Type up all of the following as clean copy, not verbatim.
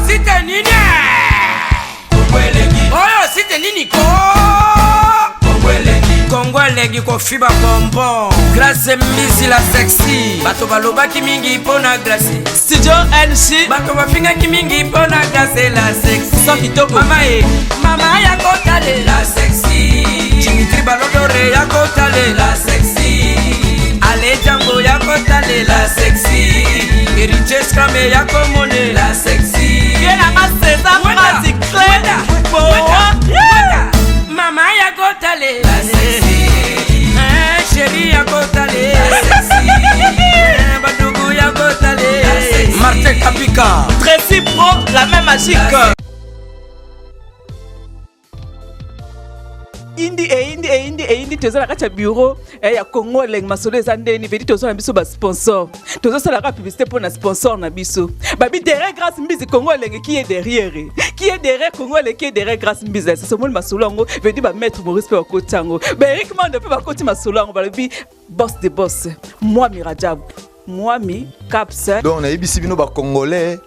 site nini oyo site nini ko Kongolegi ko fiba bonbon Grâce Mbisi la sexy bato balobaki mingi pona Grâce Studio NC bato bafingaki mingi pona Grâce la sexy Sans kitoko Mama ya kotale la sexy Dimitri Balodore ya kotale la sexy Ale Django ya kotale la sexy Eriche Skame ya komone la sexy Yena ma César Mazi Claire Mama ya kotale la sexy Chérie ya kotale la sexy Badougou ya kotale la sexy Martin Kapika Tracy Pro, la même magique indi toza na kati ya bureau ya Congo leng masolo eza ndeni vedi toza na biso ba sponsor toza sala ka publicité pour na sponsor na biso babi derrière Grâce Mbisi Congo leng qui est derrière Congo leng qui est derrière Grâce Mbisi c'est mon masolo ngo vedi ba maître Maurice pe bakotango ba Eric Mande pe bakoti masolo ngo babi boss de boss moi Mirajab moi mi caps donc na yebisi bino ba congolais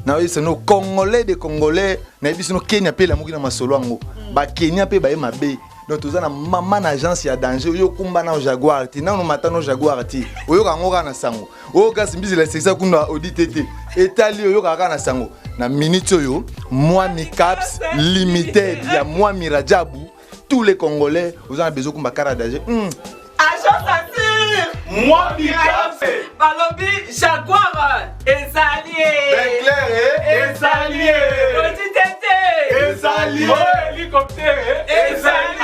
na yebisi no congolais de congolais na yebisi no Kenya pe la mokina masolo ngo ba Kenya pe ba ye mabe. Donc tu as une maman agence ya danger yo kumba na Jaguar ti na no matano Jaguar ti oyo kangoka na sango oyo Grâce Mbisi la sexa kuna auditete etali oyo kaka na sango na minute oyo moi mi caps limited ya moi Mirajabu tous les congolais vous avez besoin kumba kara danger agence assure moi mi caps balobi Jaguar ezalié Beclair auditete ezali hélicoptère ezali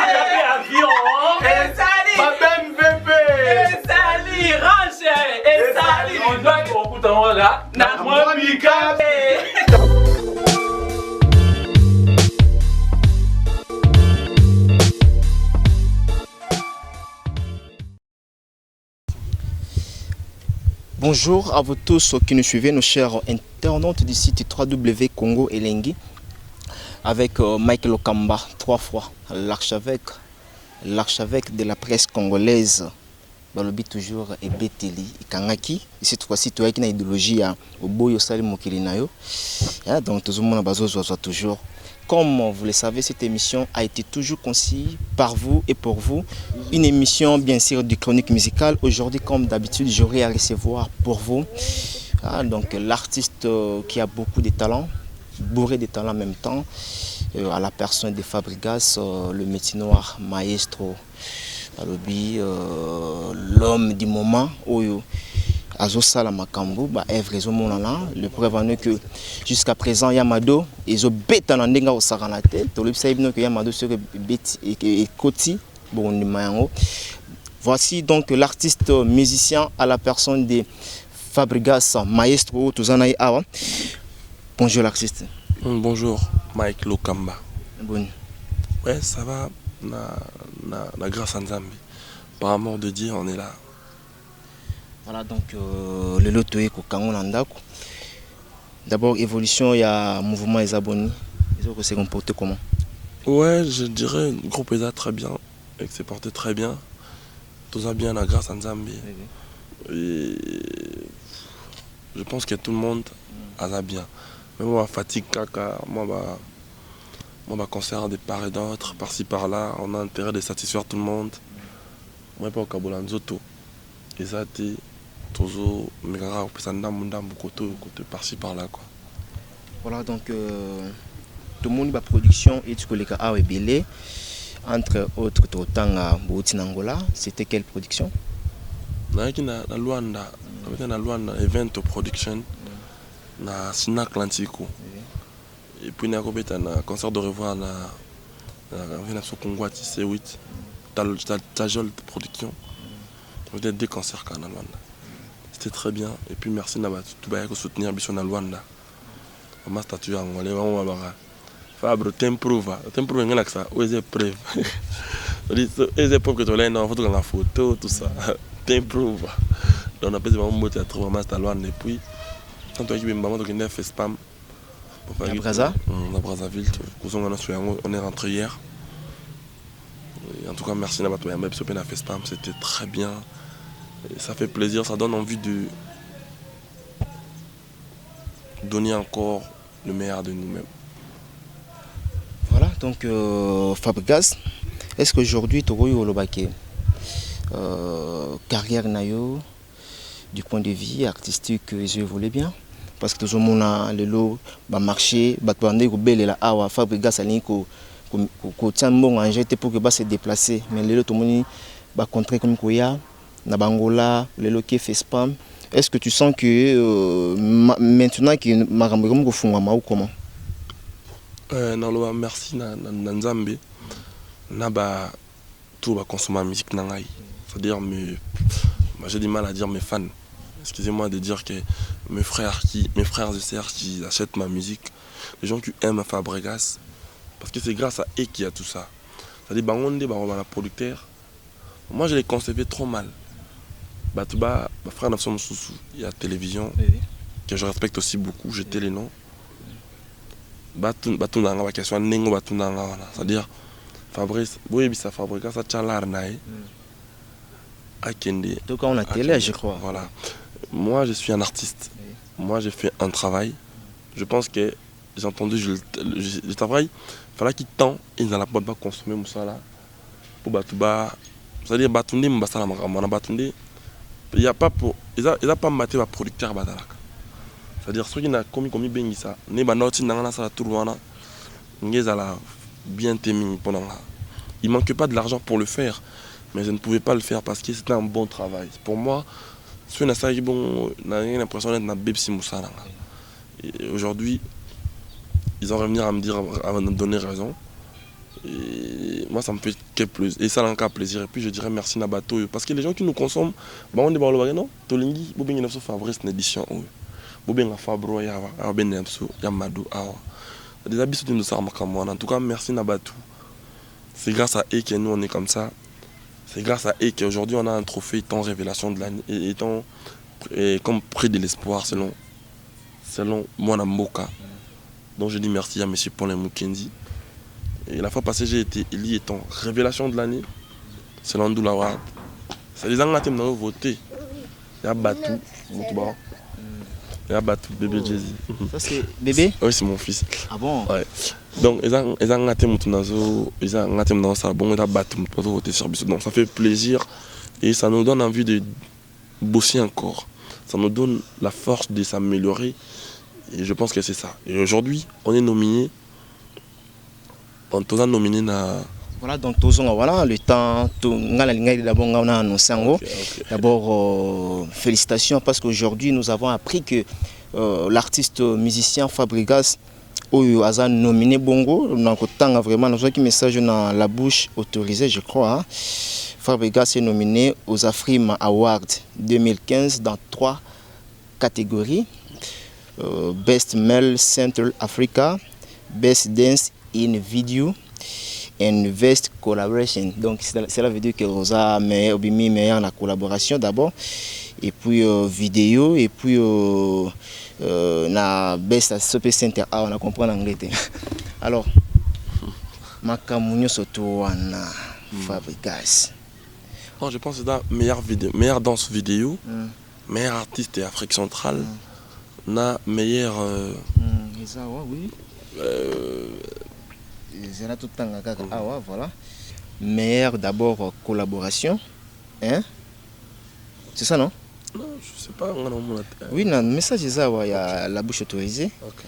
avion ezali Babem VP ezali range ezali ndoki okutangola na moi mi caps Bonjour à vous tous qui nous suivez, nos chers internautes du site www Congo Elengi, avec Michael Okamba, 3 fois, l'archevêque de la presse congolaise, balobi toujours et Beteli, Kangaki, et cette fois-ci, tu as une idéologie à Oboyo Sali Mokilinayo, donc tout le monde a besoin toujours. Comme vous le savez, cette émission a été toujours conçue par vous et pour vous. Une émission bien sûr du chronique musicale. Aujourd'hui, comme d'habitude, j'aurai à recevoir pour vous donc l'artiste qui a beaucoup de talents, bourré de talents en même temps, à la personne de Fabregas, le métier noir, maestro, l'homme du moment. Azosala makambo ba evre ezomonana le preuve en est que jusqu'à présent Yamado ezo beta na ndenga osakana te to le bisa ibino que Yamado sur beti et koti bon nimango. Voici donc l'artiste musicien à la personne de Fabregas maestro tozanaï awa. Bonjour l'artiste. Bonjour Mike Lokamba. Bon. Ouais, ça va na grâce à Nzambi. Par amour de Dieu, on est là. Voilà donc le loto est Kongo Nandako. D'abord évolution, il y a mouvement des abonnés. Ils ont se comporté comment? Ouais, je dirais le groupe est très bien, et que c'est porté très bien. Tout ça bien grâce à Nzambi. Et je pense que tout le monde a bien. Mais moi, fatigue caca, moi, concert de part et d'autre, par-ci par-là, on a intérêt de satisfaire tout le monde. Moi, pas au Kabola Nzoto. Et ça, toujours côté par-ci par-là quoi. Voilà donc tout le monde va production et tu connais et Belé entre autres Totanga Boutinangola, c'était quelle production? Na Luanda, na Luanda event production na Sina Atlantico. Et puis na kobeta na concert de revoir na Kongwati C8 Tajol production. Peut-être des concerts à Luanda. C'était très bien. Et puis merci de soutenir Bissona Luanda. Ma statue en Wallé, Fabre, t'improves. T'improves un accent. Où est preuve? Les épreuves que tu as là, photo dans la photo, tout ça. T'improves. Donc on a besoin de monter à trouver ma statue Luanda. Et puis, quand tu as eu une maman qui a fait spam. À Braza? À Brazzaville. On est rentré hier. En tout cas, merci à toi. C'était très bien. Et ça fait plaisir, ça donne envie de donner encore le meilleur de nous-mêmes. Voilà, donc Fabregas, est-ce qu'aujourd'hui tu as eu carrière nayo du point de vue artistique, je voulais bien? Parce que tout le monde a le lot, marché, Fabregas a ligne ko tient bon en jeté pour que se déplacer. Mais le lot tout le monde va contrer comme Koya, na Bangola, le lot qui fait spam. Est-ce que tu sens que maintenant que Marambo ko fungama ou comment? Merci na Nzambe. Na ba tout va consommer la musique nangai. C'est-à-dire j'ai du mal à dire mes fans. Excusez-moi de dire que mes frères et sœurs qui achètent ma musique, les gens qui aiment Fabregas, parce que c'est grâce à eux qu'il y a tout ça. C'est-à-dire la producteur. Moi je l'ai concevé trop mal. Frère Nafsom Soussou, il y a la télévision, que je respecte aussi beaucoup, j'ai les noms. C'est-à-dire Fabrice, Fabregas, ça tchalar nae. En tout cas, on a télé, je crois. Voilà. Moi, je suis un artiste. Moi, j'ai fait un travail. Je pense que j'ai entendu le travail. Il fallait qu'il tend et ils n'allaient pas consommer ça là. Pour Batouba. C'est-à-dire, Batoundé, il n'y a pas pour. Ils n'ont pas maté le producteur Badalak. C'est-à-dire, ceux qui n'ont commis ça, ne pas noter dans la salle tourwana, ils ont bien témé pendant là. Il ne manquait pas de l'argent pour le faire. Mais je ne pouvais pas le faire parce que c'était un bon travail. Pour moi, j'ai l'impression d'être un Bepsi Moussa. Aujourd'hui, ils vont revenir à me dire, à me donner raison. Et moi, ça me fait que plaisir. Et ça n'a qu'un plaisir. Et puis, je dirais merci Nabato. Parce que les gens qui nous consomment, on dit, non, Tolingi, Bobin Nafso Fabrice, une édition. Bobin Fabro, Yaben Nafso, Yamadou, Awa. Des habits sont nous en tout cas, merci Nabato. C'est grâce à eux que nous, on est comme ça. C'est grâce à eux qu'aujourd'hui on a un trophée étant révélation de l'année, étant comme prix de l'espoir selon Mwana Mboka. Donc je dis merci à M. Paul Mukendi. Et la fois passée j'ai été élu étant révélation de l'année selon Doula Ward. C'est les Anglaterres qui ont voté. Il y a Batou, il y a Batou, bébé Jay-Z. Ça c'est bébé? Oui, c'est mon fils. Ah bon? Ouais. Donc, ils ont voté sur Bissot. Donc, ça fait plaisir et ça nous donne envie de bosser encore. Ça nous donne la force de s'améliorer et je pense que c'est ça. Et aujourd'hui, on est nominé. On est nominé à. Voilà, donc voilà, le temps, d'abord on a annoncé en haut. D'abord, félicitations parce qu'aujourd'hui nous avons appris que l'artiste musicien Fabregas a nominé Bongo. Donc autant vraiment nous avons un message dans la bouche autorisée, je crois. Fabregas est nominé aux Afrima Awards 2015 dans 3 catégories. Best Male Central Africa, Best Dance in Video and Best Collaboration. Donc cela veut dire que Rosa met meilleur la collaboration d'abord et puis vidéo et puis na Best Super Center on a compris en anglais. Alors Makamunyo Soto wana Fabregas. Je pense que c'est la meilleure vidéo, meilleure danse vidéo, meilleur artiste et Afrique centrale, na meilleur oui. Voilà. Meilleure d'abord collaboration. Hein? C'est ça, non? Non, je sais pas. Oui, non, mais ça, c'est ça, il y a la bouche autorisée. Okay.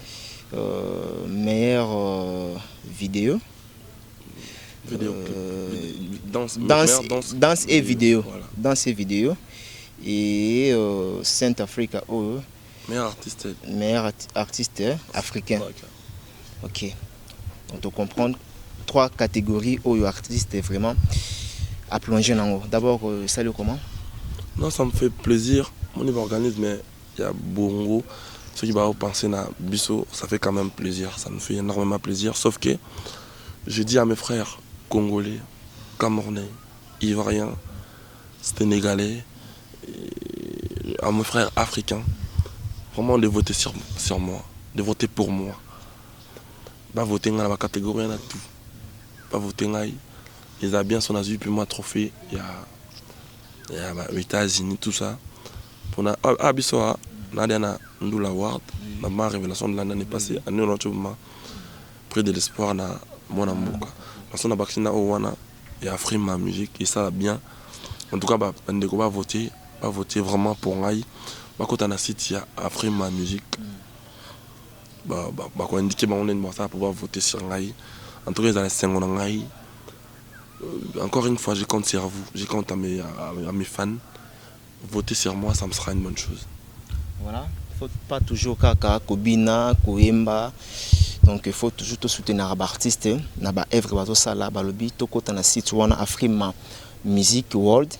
Meilleure vidéo. Danse et vidéo. Voilà. Danse et vidéo. Et Saint Africa. Meilleur artiste africain. Okay. Ok. On peut comprendre 3 catégories où artistes vraiment à plonger dans haut. D'abord, salut comment? Non, ça me fait plaisir. Mon niveau organisme, mais il y a Bongo. Ceux qui vont penser à Bissot, ça fait quand même plaisir. Ça me fait énormément plaisir. Sauf que je dis à mes frères congolais, camerounais, ivoiriens, sénégalais, et à mes frères africains, vraiment de voter sur moi, de voter pour moi. Pas voter dans la catégorie, on a tout. Pas voter dans les habits sont azul, puis moi trophée, il y a les États-Unis, tout ça. Pour Bissot, Nadiana Ndula Award, ma révélation de l'année passée, à New York, près de l'espoir na mon amour. Parce qu'on a bakina Owana et Afrique ma musique et ça bien. En tout cas, on va voter vraiment pour Ngai. Quand on a site Afrique ma musique, on indique que ça pouvoir voter sur Ngai. En tout cas, dans les 5 ans Ngai. Encore une fois, je compte sur vous, je compte à mes fans. Voter sur moi, ça me sera une bonne chose. Voilà, il ne faut pas toujours kaka, kobina, koemba. Donc il faut toujours te soutenir les artistes, na ba œuvre bato sala ba lobi to kota na site wana Afrima Music World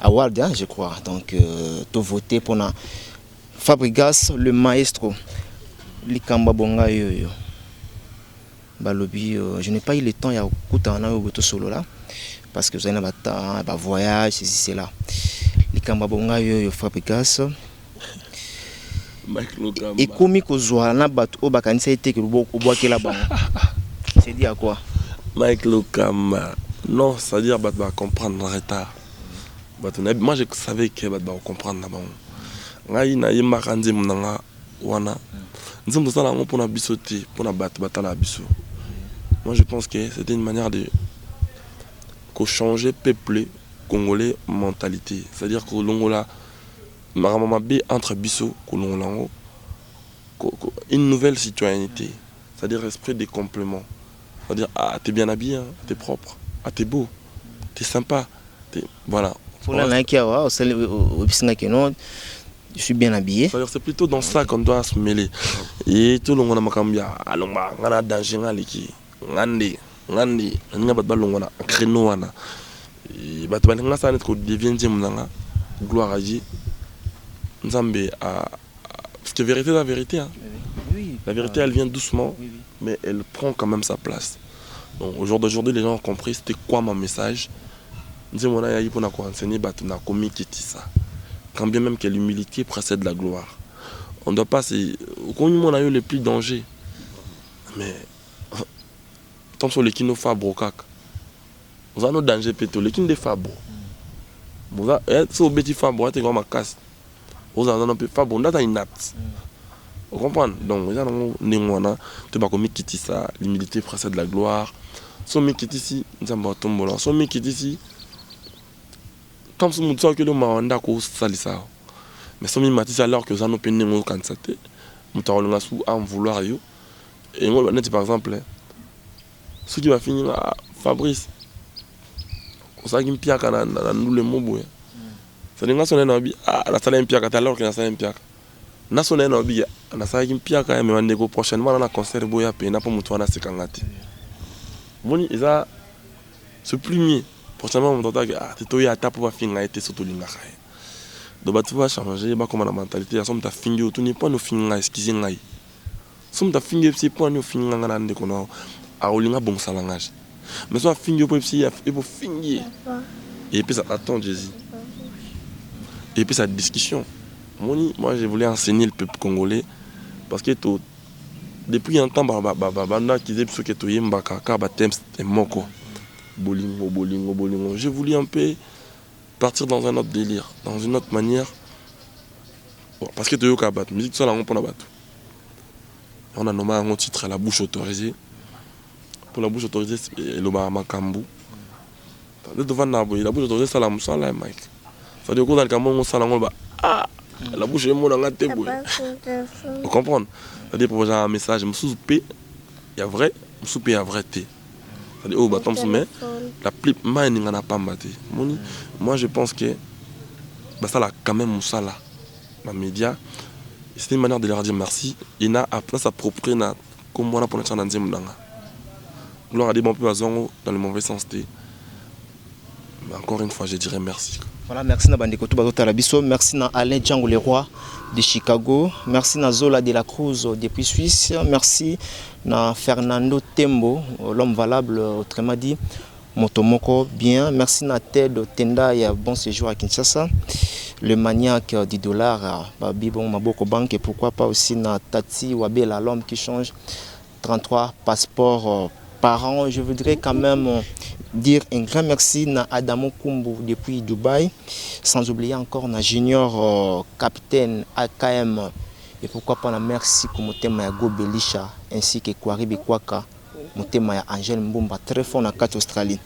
Award hein, je crois. Donc to voter pour na Fabregas le maestro likamba bonga yoyo. Ba lobi je n'ai pas eu le temps ya kuta na yo solo là parce que vous avez ba voyage c'est là. Likamba bonga yoyo Fabregas et comme kozwa na bato o bakanisa ete ke obwakela bango. C'est dit à quoi? Mike Lokamba. Non, c'est-à-dire bah comprendre en retard. Moi je savais que bah comprendre là-bas. Ngai na yema kanzi munanga wana. Nzimbo sala ngo pona bisoté, pona batala biso. Moi je pense que c'était une manière de changer peuple congolais mentalité. C'est-à-dire que l'ongola Maramamabe entre Bissot, une nouvelle citoyenneté, c'est-à-dire esprit des compléments. C'est-à-dire, ah, t'es bien habillé, hein, t'es propre, ah, t'es beau, t'es sympa, voilà. Je suis bien habillé. C'est-à-dire, c'est plutôt dans ça qu'on doit se mêler. Et tout le monde a makambia, alonga, ngana danger ngaliki, ngande, nga batbalongana, créneau wana. Et batbalonga ça net ko devient mnanga, gloire à Dieu. Nzambe parce que vérité la vérité hein. Oui. La vérité elle vient doucement mais elle prend quand même sa place. Donc au jour d'aujourd'hui les gens ont compris c'était quoi mon message. Nzambe na yayi pona ko enseigner batu na komi kiti ça. Quand bien même que l'humilité précède la gloire. On doit pas c'est au on a eu le plus danger. Mais tant sur les kino fabro kak. On a nos danger péto les kin des fabro. Vous êtes au petit fabro t'es comme ma casse. Vous avez un peu fabro ndata inapte. Vous comprenez? Donc les gens n'ont tu vas comme quitter ça, l'humilité précède la gloire. Somme quitte ici, nous avons tombé là. Somme quitte ici. Comme si nous disons que le manda ko salisa. Mais somme matisse alors que ça nous peine nous cansaté. Nous t'avons sous en vouloir yo. Et moi par exemple, ce qui va finir à Fabrice. On sait qu'il pia kana nous le mot boy. Ça n'est pas son ennemi. Ah, la salle impia quand alors que la salle impia. Na son ennemi. La salle impia quand même on prochainement on a concert boya pe na pas mutu na sekangati. Boni eza ce plumier prochainement on entend que ah tu ya ta pour finir été surtout linga khaye. Donc bah tu vas changer ba comme la mentalité ya somme ta fingi tout n'est pas no finga excusez ngai. Somme ta fingi c'est pas no finga ngana ndeko no a olinga bon salangage. Mais soit fingi pour si et pour fingi. Et puis ça attend Jésus. Et puis cette discussion. Moi je voulais enseigner le peuple congolais parce que depuis un temps je voulais un peu partir dans un autre délire, dans une autre manière. Parce que tu as musique ça on a nommé un titre à la bouche autorisée. Pour la bouche autorisée, le Makambu. La bouche autorisée, c'est la moussa là, Mike. C'est-à-dire que dans le Cameroun, on ah, la bouche est mon angate. Vous comprenez? C'est-à-dire pour un message, il y a vrai, il y a vrai. C'est-à-dire oh bah mais la plus mal n'y en a pas maté. Moi je pense que bah ça là quand même ça là, les médias, c'est une manière de leur dire merci. Il a après s'approprier na comme on a pour notre dans Zemdanga. Gloire à des bons peu dans le mauvais sens. Mais encore une fois je dirais merci. Voilà, merci na bandeko to bazo talabiso, merci na Alain Django le roi de Chicago, merci na Zola de la Cruz depuis Suisse, merci na Fernando Tembo, l'homme valable autrement dit, Motomoko bien, merci na Ted Tenda et bon séjour à Kinshasa, le maniaque du dollar, Babibon Maboko Bank et pourquoi pas aussi na Tati Wabela, l'homme qui change 33 passeports par an. Je voudrais quand même dire un grand merci à Adamo Kumbu depuis Dubaï, sans oublier encore na Junior capitaine AKM et pourquoi pas na merci pour Motema ya Go Belisha ainsi que Kwaribi Kwaka Motema ya Angel Mbumba très fort na 4 Australie.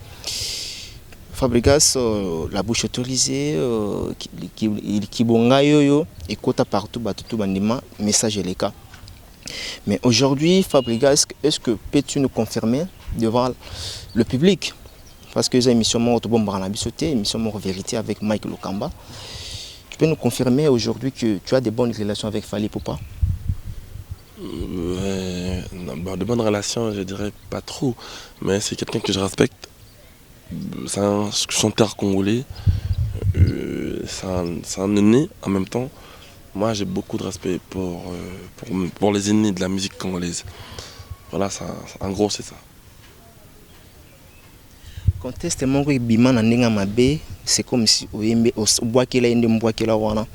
Fabregas la bouche autorisée qui bonga yoyo et kota partout batutu bandima message les cas. Mais aujourd'hui Fabregas, est-ce que peux-tu nous confirmer devant le public parce que les émissions Mort Bomba émission Mort Vérité avec Mike Lokamba. Tu peux nous confirmer aujourd'hui que tu as de bonnes relations avec Fally Ipupa? De bonnes relations, je dirais pas trop, mais c'est quelqu'un que je respecte. C'est un chanteur congolais, c'est un aîné en même temps. Moi j'ai beaucoup de respect pour les aînés de la musique congolaise. Voilà, en gros c'est ça. Conteste mon bima na ndinga mabe, c'est comme si oyembe obwakela ende mbwakela wana.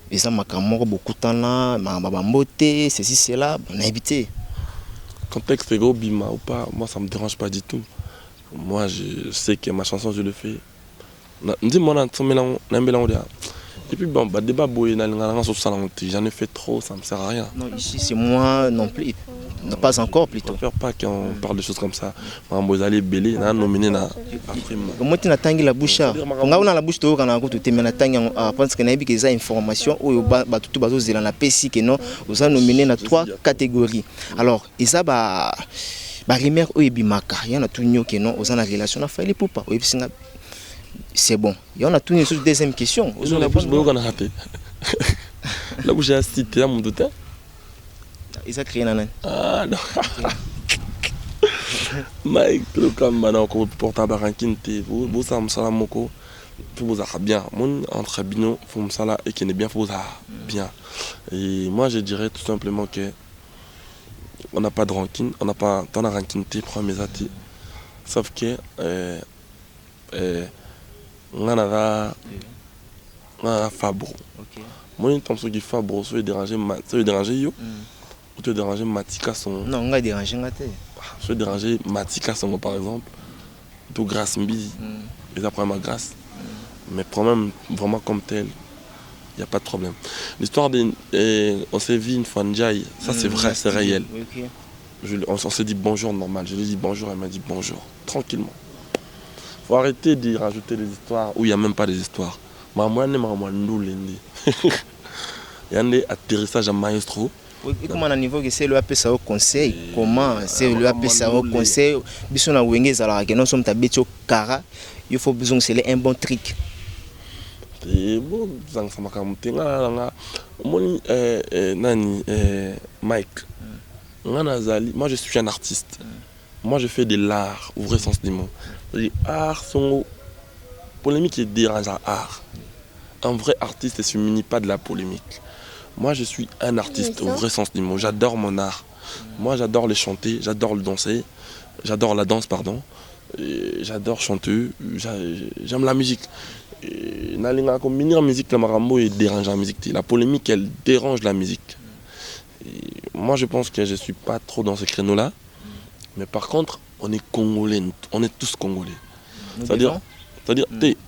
Eza makamoko bokutana mabambote ceci cela on a évité. Contexte ego bima ou pas, moi ça me dérange pas du tout. Moi je sais que ma chanson je le fais. Dis-moi na mélange. Et puis bon, bah débat boy na linga sur ça j'en ai fait trop, ça me sert à rien. Non, ici c'est moi non plus. Non, pas encore plutôt. On ne pas qu'on parle de choses comme ça. Maman Bozali Belé, on a nominé na prime. Comment tu n'as la bouche? On a la bouche de on a tout mais na pense que na bi que ça information ou ba tout bazo zela na PC que non, on a nominé na 3 catégories. Alors, isa ba rimer o ebimaka, il y en a tout nyo que non, on a la relation na Fally Ipupa. C'est bon. Il y en a tout une deuxième question. La bouche on a raté. La bouche est cité à mon doute. Ils ont créé un ah non. Mike Lokamba na ko porta barankinte bo ça msala moko faut ça bien mon entre bino faut msala et qui n'est bien faut ça bien. Et moi je dirais tout simplement que on n'a pas de rancune, on n'a pas tant de rancune premier ati sauf que on a Fabro. Moi une temps qui Fabro se déranger yo. Ou te déranger Matika son. Non, on va déranger Maté. Je vais déranger Matika son par exemple. Tout grâce Mbi. Et après ma grâce. Mais problème vraiment comme tel, il n'y a pas de problème. L'histoire de. On s'est vu une fois Ndiaye, ça c'est vrai, c'est réel. On s'est dit bonjour normal. Je lui ai dit bonjour, elle m'a dit bonjour. Tranquillement. Faut arrêter de rajouter des histoires où il n'y a même pas des histoires. Maman nous lundi. Il y a un atterrissage à Maestro. Oui, comment à niveau que c'est le AP ça au conseil, comment c'est le AP ça au conseil, bisous na wenge zala que nous sommes tabeti au cara, il faut besoin c'est un bon trick. Et bon, ça m'a camuté nga moni nani Mike. Moi je suis un artiste. Moi je fais de l'art au vrai sens du mot. Les arts sont polémique et dérange à art. Un vrai artiste ne se munit pas de la polémique. Moi, je suis un artiste au vrai sens du mot. J'adore mon art. Moi, j'adore le chanter, j'adore le danser, j'adore la danse, pardon. J'adore chanter, j'aime la musique. La musique, la marambo, elle dérange la musique. La polémique, elle dérange la musique. Et moi, je pense que je ne suis pas trop dans ce créneau-là. Mais par contre, on est Congolais, on est tous Congolais. C'est-à-dire,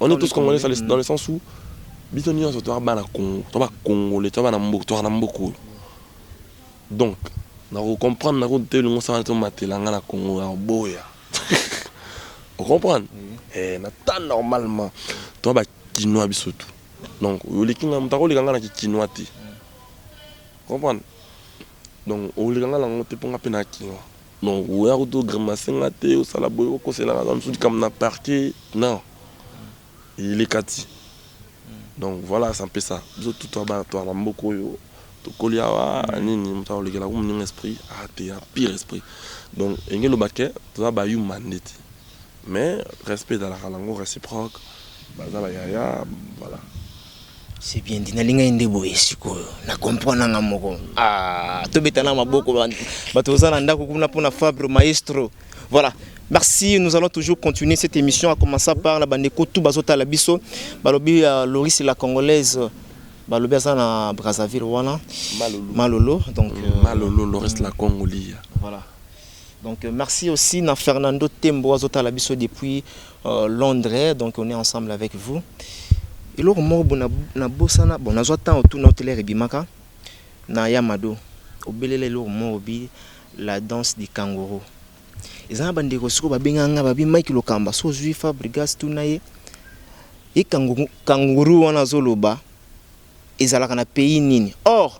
on est tous Congolais dans le sens où Bitonion sur toi bana Congo, toi Congolais, toi bana Mboko, toi Mboko. Donc, on comprend na route de l'onsa to matelanga na Congo à boya. On comprend. Eh na ta normalement. Toi ba kinois bisotu. Donc, le kinga mtako le kanga na kinois ti. Comprendre. Donc, o le kanga la ngote ponga pena kinois. Donc, o ya route grimacer ngate o sala boyo ko sela na nsu comme na parquet. Non. Il est kati. Donc voilà, c'est un peu ça. Tout toi beaucoup to koliawa nini mutao legela ko mninga esprit a pire esprit. Donc engelo baké to ba yu mandeti. Mais respect dans la langue réciproque. Bazala yaya voilà. C'est bien dinalinga ndebo esiko na comprendre nga moko. Ah, to betana maboko bato za na ndako kuna pona Fabre Maestro. Voilà. Merci, nous allons toujours continuer cette émission, à commencer par la bandeko tout bazota la biso, balobi Loris la congolaise, balobi na Brazzaville wana, Malolo, donc Malolo Loris la Congolaise. Voilà. Donc merci aussi à Fernando Tembo Azota Labiso depuis Londres. Donc on est ensemble avec vous. Et là, on a bossé bon, on a temps autour de notre rebimaka na Yamado. Au belele le la danse du kangourou. Ils ont bandé ko babenganga babi Mike Lokamba so juifa brigas tunaye. Et kangourou wana zoloba ezalaka na pays nini. Or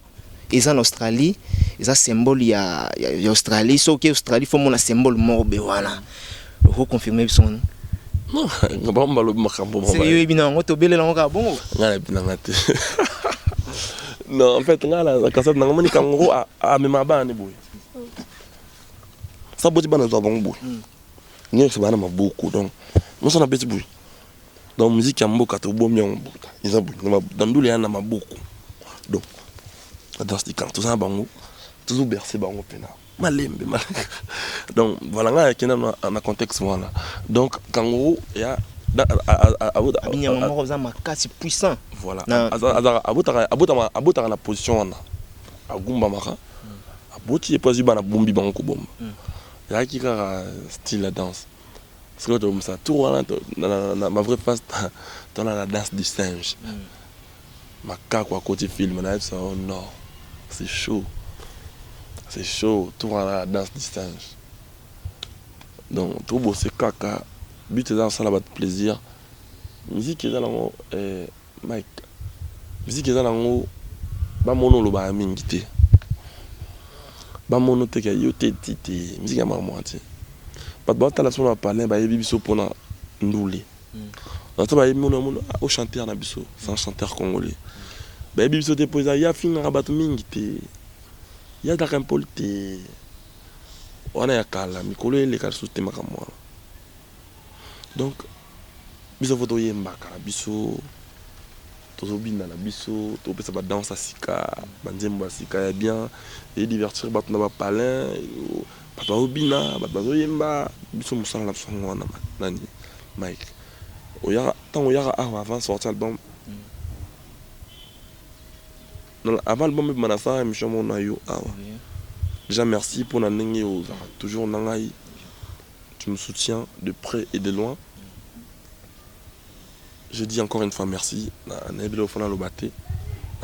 ils en Australie, ils ont symbole ya Australie, so que Australie faut mon symbole morbe wana. Vous confirmez son non, ngaba mbalo makambo c'est yo bina ngoto belela ngoka bongo. Ngala bina ngate. Non, en fait, ngala kasat na ngomani kangourou a mema bana boy. Ça boti bana zo bongo boy. Ni c'est bana mabuku donc. Nous on a petit boy. Dans musique ya mboka to bomia mboka. Ils ont boy dans ndule yana mabuku. Donc la danse du canto ça bango toujours bercé bango pena. Malembe mal. Donc voilà nga kena na contexte voilà. Donc kangourou ya puissant. Voilà. Abota na position wana. Agumba maka. Aboti epozi bana bombi bango ko bomba. Ya ki ka style la danse. C'est comme ça tout wana na ma vraie face dans la danse du singe. Maka quoi côté film na ça oh non. C'est chaud. C'est chaud tout wana la danse du singe. Donc tout beau c'est caca. But c'est dans ça là plaisir. Musique est dans Mike. Musique est dans ba mono lo ba mingité. Ba mono te ka yote titi. Musique à mamoati. Pas de bata la son à parler ba yebi biso pona nduli. On ta ba yebi mono au chanteur na biso, c'est un chanteur congolais. Ba yebi biso te posa ya fin rabat mingité. Ya da kampolte. Ona ya kala mikolo ele ka sous tema ka moi. Donc biso photo yemba kala biso tozobina na biso to pesa ba danse sika banzemba sika ya bien et divertir bato na ba palin bato obina bato yemba biso musala na songo wana nani Mike oya tant oya avant sortir album avant l'album manasa émission mon ayo déjà merci pour nanengi toujours nangai tu me soutiens de près et de loin. Je dis encore une fois merci. En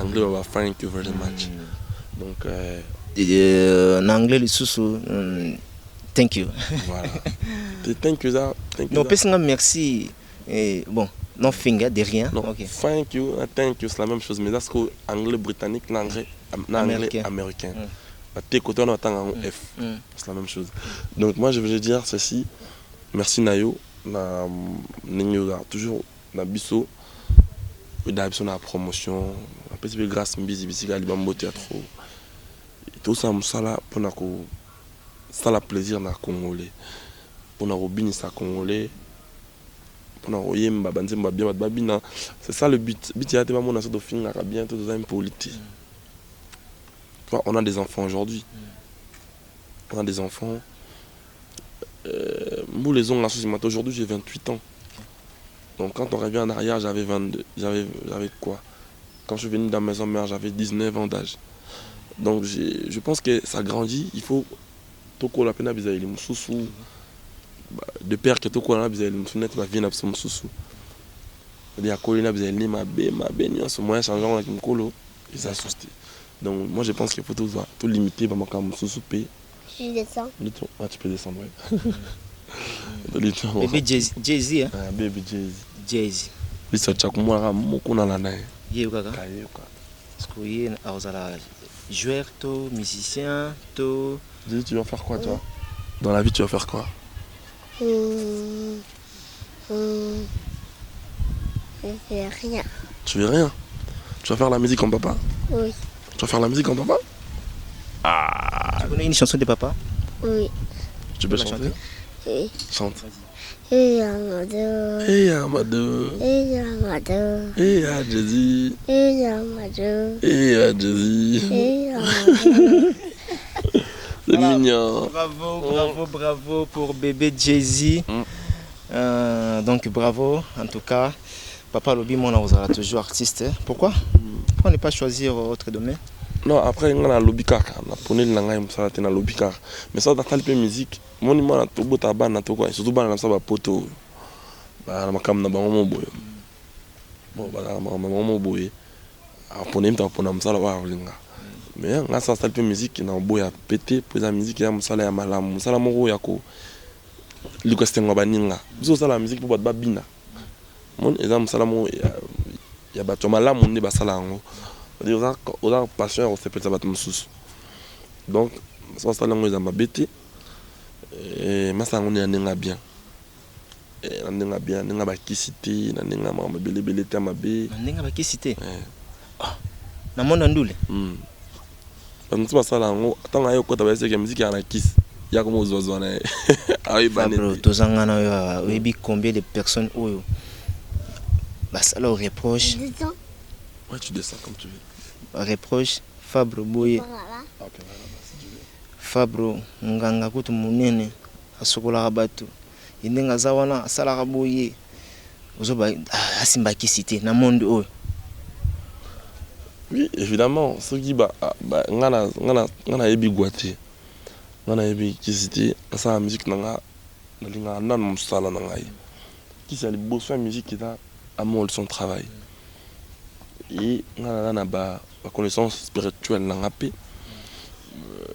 anglais, on va thank you very much. Donc, en anglais, le sous thank you. Voilà. Thank you, ça. Non, merci. Bon, non, finger, de rien. Non, okay. Thank you, c'est la même chose. Mais c'est anglais britannique, anglais américain. Tes côtés, on attend un F. C'est la même chose. Donc, moi, je veux dire ceci. Merci, Nayo. Toujours. Na biso da biso na promotion après c'est grâce mbizi bisika libambo théâtre tout ça musala pona ko ça la plaisir na congolais pona robini sa congolais pona oyemba banzemba bien babina c'est ça le but ya te mona so do finga ka bien tout ça impolitique. On a des enfants aujourd'hui. On a des enfants nous les ongles aujourd'hui j'ai 28 ans. Donc quand on revient en arrière, j'avais 22. J'avais quoi? Quand je suis venu dans la maison mère, j'avais 19 ans d'âge. Donc je pense que ça grandit. Il faut toko la pena bizaïli mususu. De père que toko la bizaïli musunet va venir absolument mususu. Il y a colina bizaïli ma bé en ce moyen changeant avec mon colo et ça susté. Donc moi je pense qu'il faut tout limiter par mon cas mususu p. Je descends. Tu peux descendre ouais. Baby Jay-Z hein? Baby Jay-Z. Bisa chakumwa mukuna la nae. Yeuka ka. Parce que yé auzala joueur to musicien to. Dis tu vas faire quoi toi? Dans la vie tu vas faire quoi? Je fais rien. Tu fais rien? Tu vas faire la musique comme papa? Oui. Tu vas faire la musique comme papa? Ah. Tu connais une chanson de papa? Oui. Tu peux la chanter? Oui. Chante. Hey Amadou. Hey Amadou. Hey Amadou. Hey Jay-Z. Hey Amadou. Hey Jay-Z. Hey Amadou. C'est mignon. Bravo pour bébé Jay-Z. Donc bravo en tout cas. Papa Lobi, mon on toujours artiste. Pourquoi? Pourquoi ne pas choisir autre domaine? Non, après, on a lobby kaka. On a poney le langage, on a tenu lobby kaka. Mais ça, dans le musique, mon numéro, on a tout beau tabac, on a tout quoi. Surtout, on a ça, on poto. On a comme on a bon boy. Bon, on a bon boy. On poney, on a ça, on a mais on a ça, le musique, on a boy à péter, pour la musique, on a ça, on a malam, on a ça, on a ko. L'ukaste ngabaninga. Biso ça la musique pour battre babina. Mon exemple ça la mon ya bato malam on ne ba sala ngo. On a passion on s'appelle ça battre mususu. Donc ça ça lango za mabete et masa ngone ndenga bien. Et ndenga bien, ndenga ba kisité, ndenga ma bele bele ta mabe. Ndenga ba kisité. Ah. Na mona ndule. Donc ça ça lango tanga yo kota ba seke musique ya na kiss. Ya comme aux oiseaux né. Ah oui Fabro, tozangana webi combien de personnes oyo. Bah ça leur reproche. Ouais, tu descends comme tu veux. Reproche Fabro boye. OK, voilà, si tu veux. Fabro nganga kutu munene asokola bato. Indenga zawana asala boye. Ozoba asimba kisité na monde oyo. Oui, évidemment, ce qui ngana yebi gwate. Ngana yebi kisité ça la musique nanga linga nan musala nanga yi. Qui c'est le beau soin musique qui a amour son travail. Et ngana ba connaissance spirituelle nanga pe.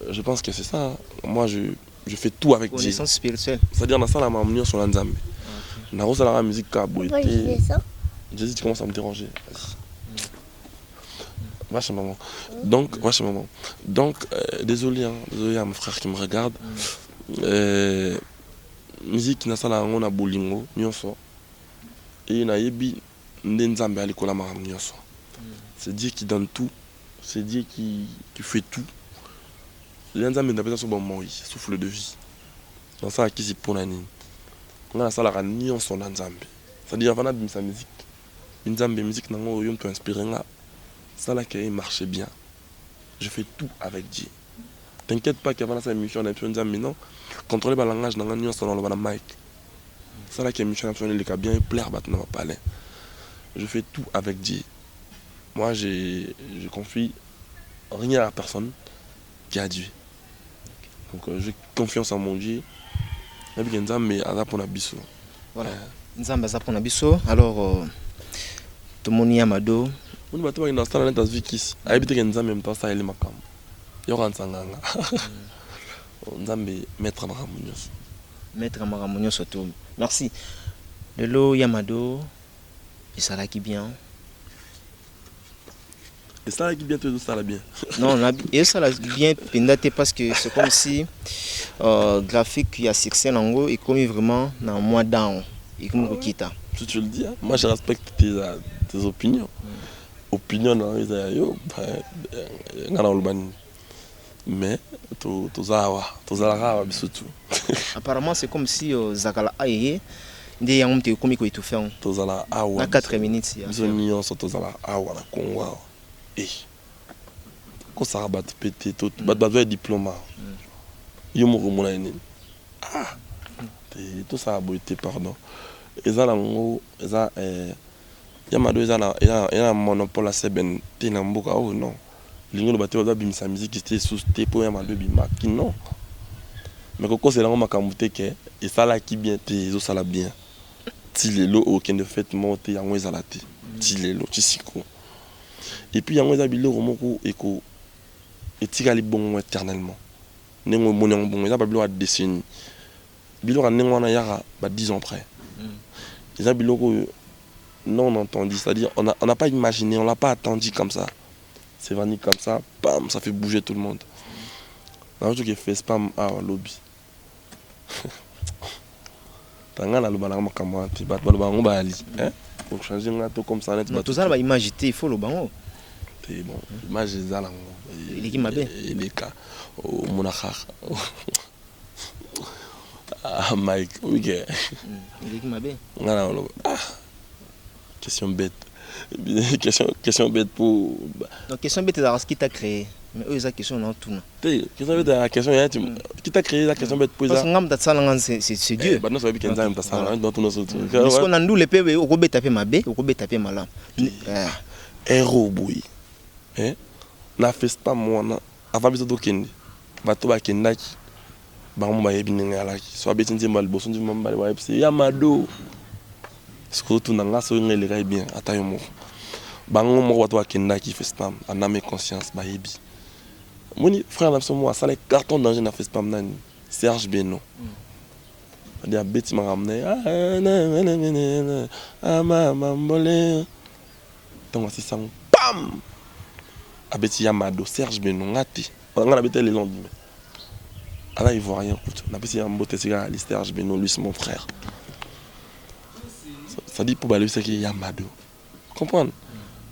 Je pense que c'est ça. Moi je fais tout avec Dieu. Connaissance spirituelle. C'est-à-dire dans ça la mamnio sur l'Anzambe. Na rosa la musique ka boité. Jésus tu commences à me déranger. Vachement. Donc, désolé à mon frère qui me regarde. Musique na sala on a bolingo nyonso. Et na yebi ndenzambe alikola ma nyonso. C'est Dieu qui donne tout, c'est Dieu qui fait tout. L'enzambe n'a pas son bon moment, souffle de vie. Dans ça qui c'est pour nani. On a sala nyonso l'enzambe. C'est-à-dire avant de sa musique. Nzambe musique nango yom to inspirer nga. Ça là qui marche bien. Je fais tout avec Dieu. T'inquiète pas qu'avant cette émission, on a pu dire mais non, contrôler le langage dans la nuance dans le mic. Ça là qui est émission, on a pu bien plaire dans ma palais. Je fais tout avec Dieu. Moi, je confie rien à personne qu'à Dieu. Donc j'ai confiance en mon Dieu. Et puis Nzambe azapona biso. Voilà. Nzambe azapona biso. Alors tout le monde y a mado. On va te dans ça dans Vikis. Habiter Nzambe même temps ça il makam. Yo ransanganga. Nzambe maître Maramunyoso. Maître Maramunyoso tout. Merci. Lelo Yamado. Et ça là qui bien. Et ça là qui bien tout ça là bien. Non, et ça là bien pendate parce que c'est comme si graphique qui a succès nango et comme vraiment dans mois down et comme Rokita. Tu le dis, hein? Moi je respecte tes opinions. Opinion dans les ayo ngana ulbani. Mais tozala bisotu. Apparemment c'est comme si zakala aye ndé yangom te komi ko étouffé. Tozala awa. Na 4 minutes ya. Biso nyonso tozala awa na Congo. Ko ça rabat pété tout ba diplôme. Yo mo mona ni. Ah. Tout ça a beauté pardon. Ezala ngo eza Yamado eza monopole à Seben tina mboka oh non. Lingo baté ba bimisa musique c'était sous tepo Yamado bima qui non. Mais koko c'est là on makamute ke et ça là qui bien te zo sala bien. Tilelo aucun de fait monter yango ezala te. Tilelo tisiko. Et puis yango eza bilo romoko eko etika li bon éternellement. Nengo monen bon eza ba bilo a décennie. Bilo nengo na yara ba 10 ans près. Eza bilo ko non entendu, c'est-à-dire on n'a pas imaginé, on l'a pas attendu comme ça. C'est venu comme ça, bam, ça fait bouger tout le monde. Dans le truc qui fait spam à lobby. Tanga na loba na makamwa ti bat ba ngo ba ali, hein? Pour changer un tout comme ça net. Tout ça va imaginer, il faut le bango. C'est bon, image za la ngo. Il est qui mabe? Il est ka au monachar. Ah Mike, oui. Il est qui mabe? Ngana loba. Ah. Question bête. Question bête pour. Donc, question bête, c'est ce qui t'a créé. Mais eux, ils ont question dans tout. Question bête, la question qui t'a créé la question bête pour ça. Parce que c'est Dieu. Bah, non, ça veut dire qu'il y a un dans tout notre truc. Parce qu'on a nous les PV, au taper ma B, au taper ma lam. Héros, boui. na FESPAM wana avant biso tokende bato bakendaki bango bayebi ndenge alaki so abeti nzembo ya liboso nzembo mbale bayebisi Yamado sikoyo tuna nga so nga eleka bien ata yo moko bango moko bato bakendaki FESPAM aname conscience bayebi moni frère na biso mo asala carton danger na FESPAM nani Serge Beno adi abeti makambo na mamambole ntango asisango pam abeti Yamado Serge Beno nga te nga nabeti le lendemain ala ivoirien écoute nabeti ya mbote sika ali Serge Beno lui c'est mon frère ça dit pour baler c'est qu'il Yamado comprendre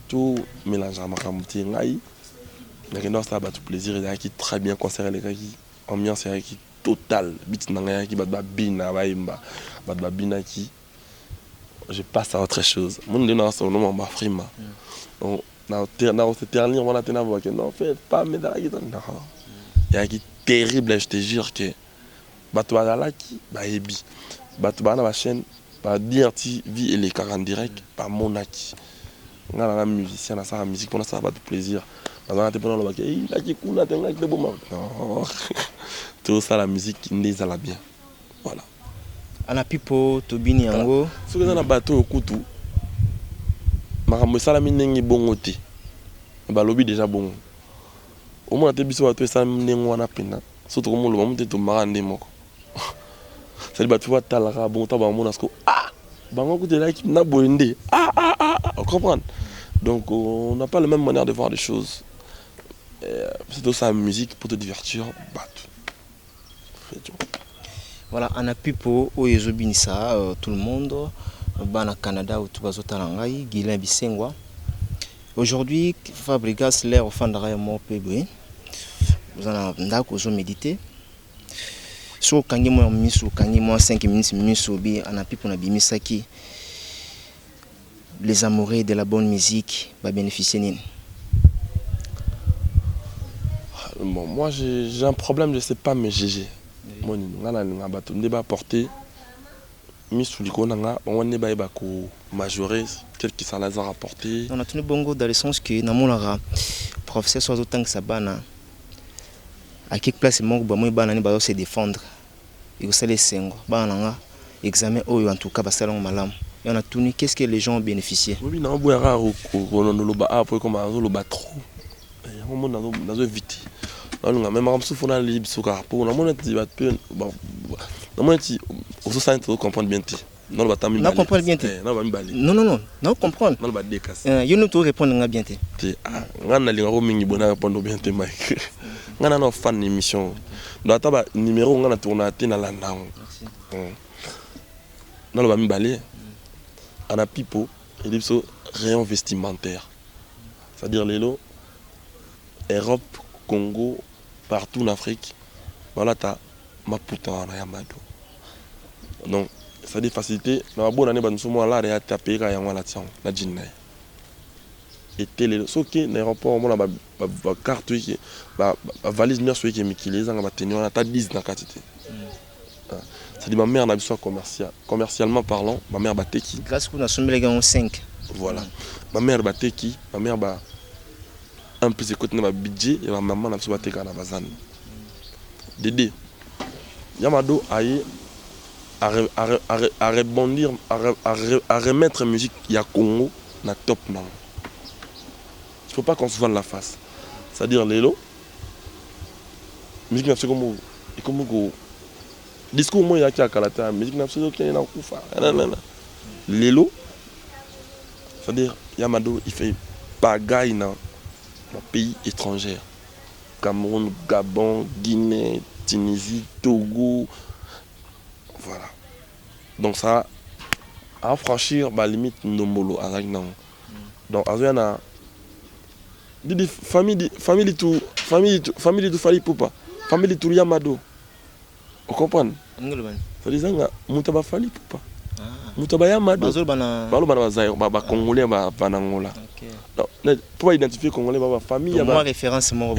tout mélange à makambo ti ngai nakenda ça ba tout plaisir et qui très bien concert les gars qui ambiance qui total bit nanga qui ba bina ba imba ba bina qui je passe à autre chose mon ndena so no ma frima donc na se ternir on a tena voix que non fait pas mais dans la guitare il y a qui terrible je te jure que bato bazala qui ba ebi bato bana ba chaîne ba dire ti vie et les 40 direct par monaki nga na musicien na sa musique pour ça ba tout plaisir bazana te pendant le bac il a qui cool attends avec le bon non tout ça la musique ndeza la bien voilà ana pipo tobini yango ce que na bateau okutu makambo sala minengi bongo te ba lobi déjà bongo au moins te biso bato sala minengi wana pena surtout comme le moment te marande moko c'est ba tu vois talaka bon ta ba mona sko ah bango ko de la équipe na boende on comprend donc on n'a pas la même manière de voir les choses c'est aussi la musique pour te divertir battre. Voilà, ana pipo oyo ezobinisa tout le monde bana Canada ou tout bazotala ngai Guilain Bisengwa. Aujourd'hui Fabrigas l'air au fandara ya mo pebe. Vous en ndako zo méditer. So kangi mo misu kangi mo 5 minutes misu bi ana pipo na bimisaki. Les amoureux de la bonne musique va bénéficier nini? Bon, moi j'ai un problème, je sais pas mais GG. Moi nga bato ndeba porter misu likona nga on ne ba ko majorer quel qui ça les a rapporté. On a tenu bongo dans le sens que na monara professeur soit autant que ça bana à quelque place mongo ba moi bana ni ba se défendre. Il faut les sengo bana nga examen oyo en tout cas ba salon malam. Et on a tenu qu'est-ce que les gens ont bénéficié. Oui, na bo rare ko no ba après comme zo lo ba trop. On mon dans vite. On a même un souffle dans le libre sur car pour on a mon petit bat peu bon on a petit au sein de comprendre bien ti non va t'amener non comprendre bien ti non comprendre non va décasser you nous tout répondre nga bien ti nga na linga ko mingi bona répondre bien ti Mike nga na no fan émission do ataba numéro nga na tourner à na la nango non va m'imbaler ana pipo et dit so rayon vestimentaire c'est-à-dire les lots Europe Congo partout en Afrique, voilà ta Maputa na Yamado. Donc ça des facilités. Na bonne année nous sommes là et à taper quand y a la tiens la jinna. Et télé ce qui l'aéroport moi la carte qui ba valise mère celui qui est Mikili ça va tenir on a ta 10 na quantité. Ça dit ma mère n'a besoin commercialement parlant, ma mère bateki. Grâce qu'on a sommé les gars 5. Voilà. Ma mère bateki, ma mère ba un peu écouter ma budget et ma maman n'a pas été à la bazane. Dédé, Yamado aille à rebondir, à remettre la musique il y a Congo na top non. Il faut pas qu'on se voile la face. C'est-à-dire les lots, musique n'a pas comme discours moi il y a qui à Kalata, musique n'a pas qui est dans Koufa. Les lots, c'est-à-dire Yamado il fait bagaille dans pays étrangers, Cameroun, Gabon, Guinée, Tunisie, Togo, voilà. Donc ça a franchir la limite nomolo avec non. Donc il y a des famille tout fali poupa, famille tout Yamado. Vous comprenez? Ça dit ça mutaba fali poupa. Mutaba Yamado. Bazol bana bazay ba congolais ba banangola. Pour identifier Congolais, famille Yaba. Moi, référence, mon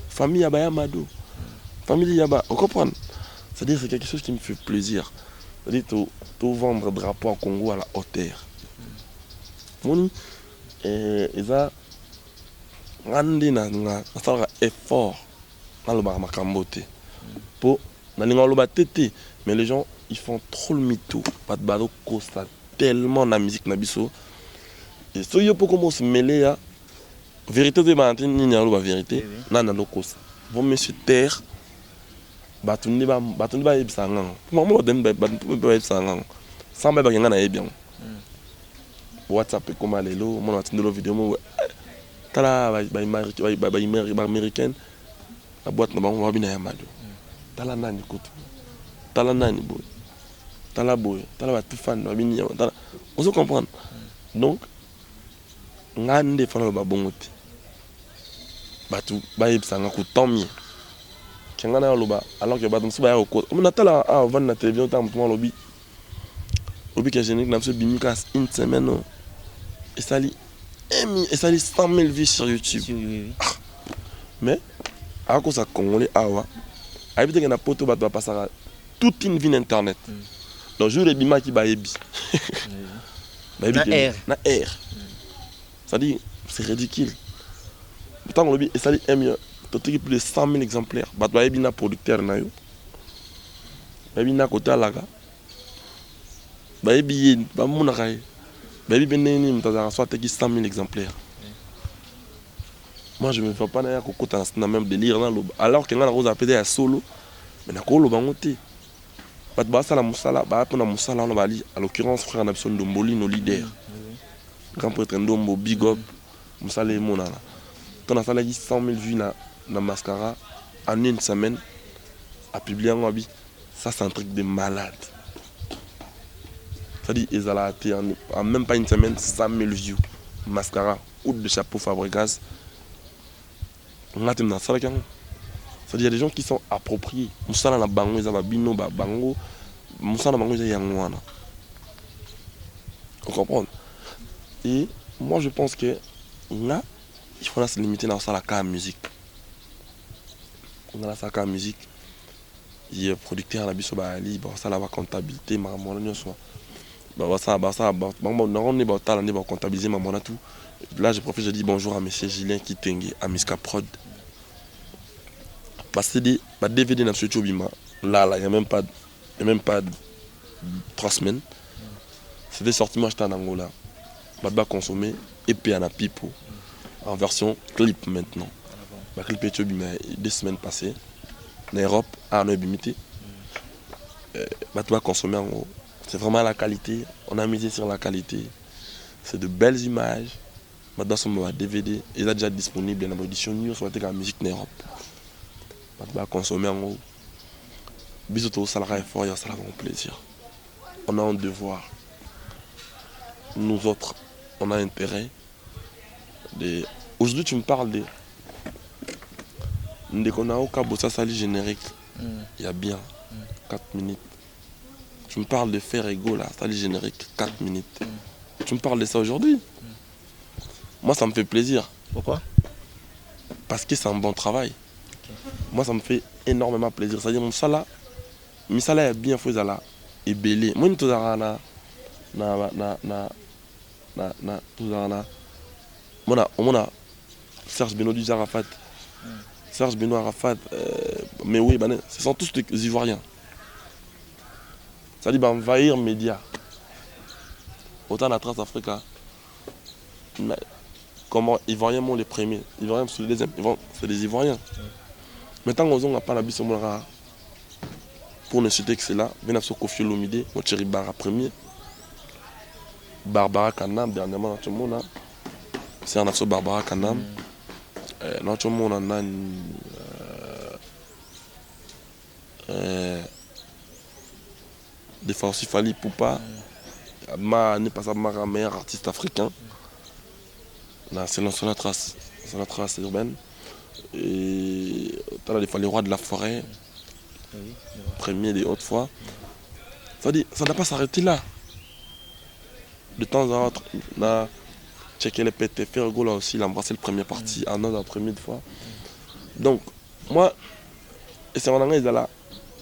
famille Yaba Yamado. Famille Yaba. Vous comprenez? C'est-à-dire que c'est quelque chose qui me fait plaisir. C'est-à-dire de vendre drapeau en Congo à la hauteur. Et ça, ngandi na sala effort na lo ba makambote po na linga lo ba tete mais les gens ils font trop le mytho pas de bado costa tellement na musique na biso et so yo poko mo se mêler ya vérité de ba ni na lo ba vérité na na lo costa vont monsieur terre batundi ba yebisa nganga mo dem ba yebisa nganga samba ba nganga na yebian WhatsApp comme lelo mon atindelo vidéo mo tala ba américaine la boîte na bango wabina ya mado tala nani kotu tala nani boy tala ba tout fan wabini ya tala on se comprendre donc ngande fana ba bongoti batu ba yebisa nga ko tant mieux kengana ya loba alors que batu msuba ya ko on atala avant na télévision tam tout lobby que générique n'a pas bimika une semaine et ça lit 100 000 vues sur YouTube. Oui. Mais à cause de Congolais, habite que na poto va passer toute une vie internet. Donc je le bima qui ba yebi. Na air. Ça dit c'est ridicule. Pourtant on le dit et ça dit plus de 100 000 exemplaires. Ba ba yebi na producteur na yo. Ba yebi na côté alaga. Ba yebi ba mona kai. Baby Beneni, soit 100 000 exemplaires. Moi je me fais pas na même délire alors que on a pété à solo mais na ko lo bangote. Pas de ça la musala, ba na musala on va lire à l'occurrence frère Napson Domboli nos leaders. Grand prêtre Ndombo big up musala mona là. Quand on a fait 100 000 vues na mascara en une semaine à publier en wabi, ça c'est un truc de malade. C'est-à-dire qu'ils ont en même pas une semaine 100 000 views. Mascara, ou de chapeau Fabregas. C'est-à-dire qu'il y a des gens qui sont appropriés. Moussa na bango, ils ont bino bango. Moussa na bango, ils ont yangwana. Vous comprenez? Et moi je pense que là, il faut se limiter dans la musique. On a la musique. Il y a producteur à la biso ba ali, ça la comptabilité, ma mon soit. On est comptabiliser ma tout. Là je profite, je dis bonjour à monsieur Julien Kitenge à Miska Prod. Parce que des DVD dans ce YouTube là il y a même pas 3 semaines. C'était sorti moi j'étais en Angola. Baba consommé et puis en pipo en version clip maintenant. Le clip est 2 semaines passées. En Europe à Noébimité. Baba consommé en gros. C'est vraiment la qualité, on a misé sur la qualité. C'est de belles images. Maintenant, son DVD, il est déjà disponible dans l'audition news sur la musique en Europe. Maintenant, consommer en haut. Bisous, ça sera fort, ça sera un plaisir. On a un devoir. Nous autres, on a intérêt. Aujourd'hui, tu me parles de. Dès qu'on a au Cabo, ça sali générique. Il y a bien 4 minutes. Tu me parles de faire égaux là, ça les générique, 4 minutes. Tu me parles de ça aujourd'hui. Moi ça me fait plaisir. Pourquoi? Parce que c'est un bon travail. Moi ça me fait énormément plaisir. C'est-à-dire mon salaire est bien fait là et belé. Moi tout ça on a Serge Benoît du Arafat. Serge Benoît Arafat mais oui, ce sont tous des Ivoiriens. Ça dit envahir les médias. Autant la Trace Africa. Comment Ivoiriens sont les premiers. Ivoiriens sont les deuxièmes. C'est des Ivoiriens. Maintenant, on n'a pas la bise pour ne citer que c'est là. Venez sur Kofi Olomide, mon chéri Bara premier. Barbara Kanam, dernièrement, tout le monde. C'est un affaire Barbara Kanam. Tout le monde des fois aussi Fali Poupa, n'est pas ça ma meilleur artiste africain. C'est la trace urbaine. Et tu as des fois les rois de la forêt, premier des hautes fois. Ça dit, ça ne doit pas s'arrêter là. De temps en temps, on a checké les pétés, faire go là aussi, il a embrassé le premier parti, en la première fois. Donc, moi, et c'est en anglais, ils allaient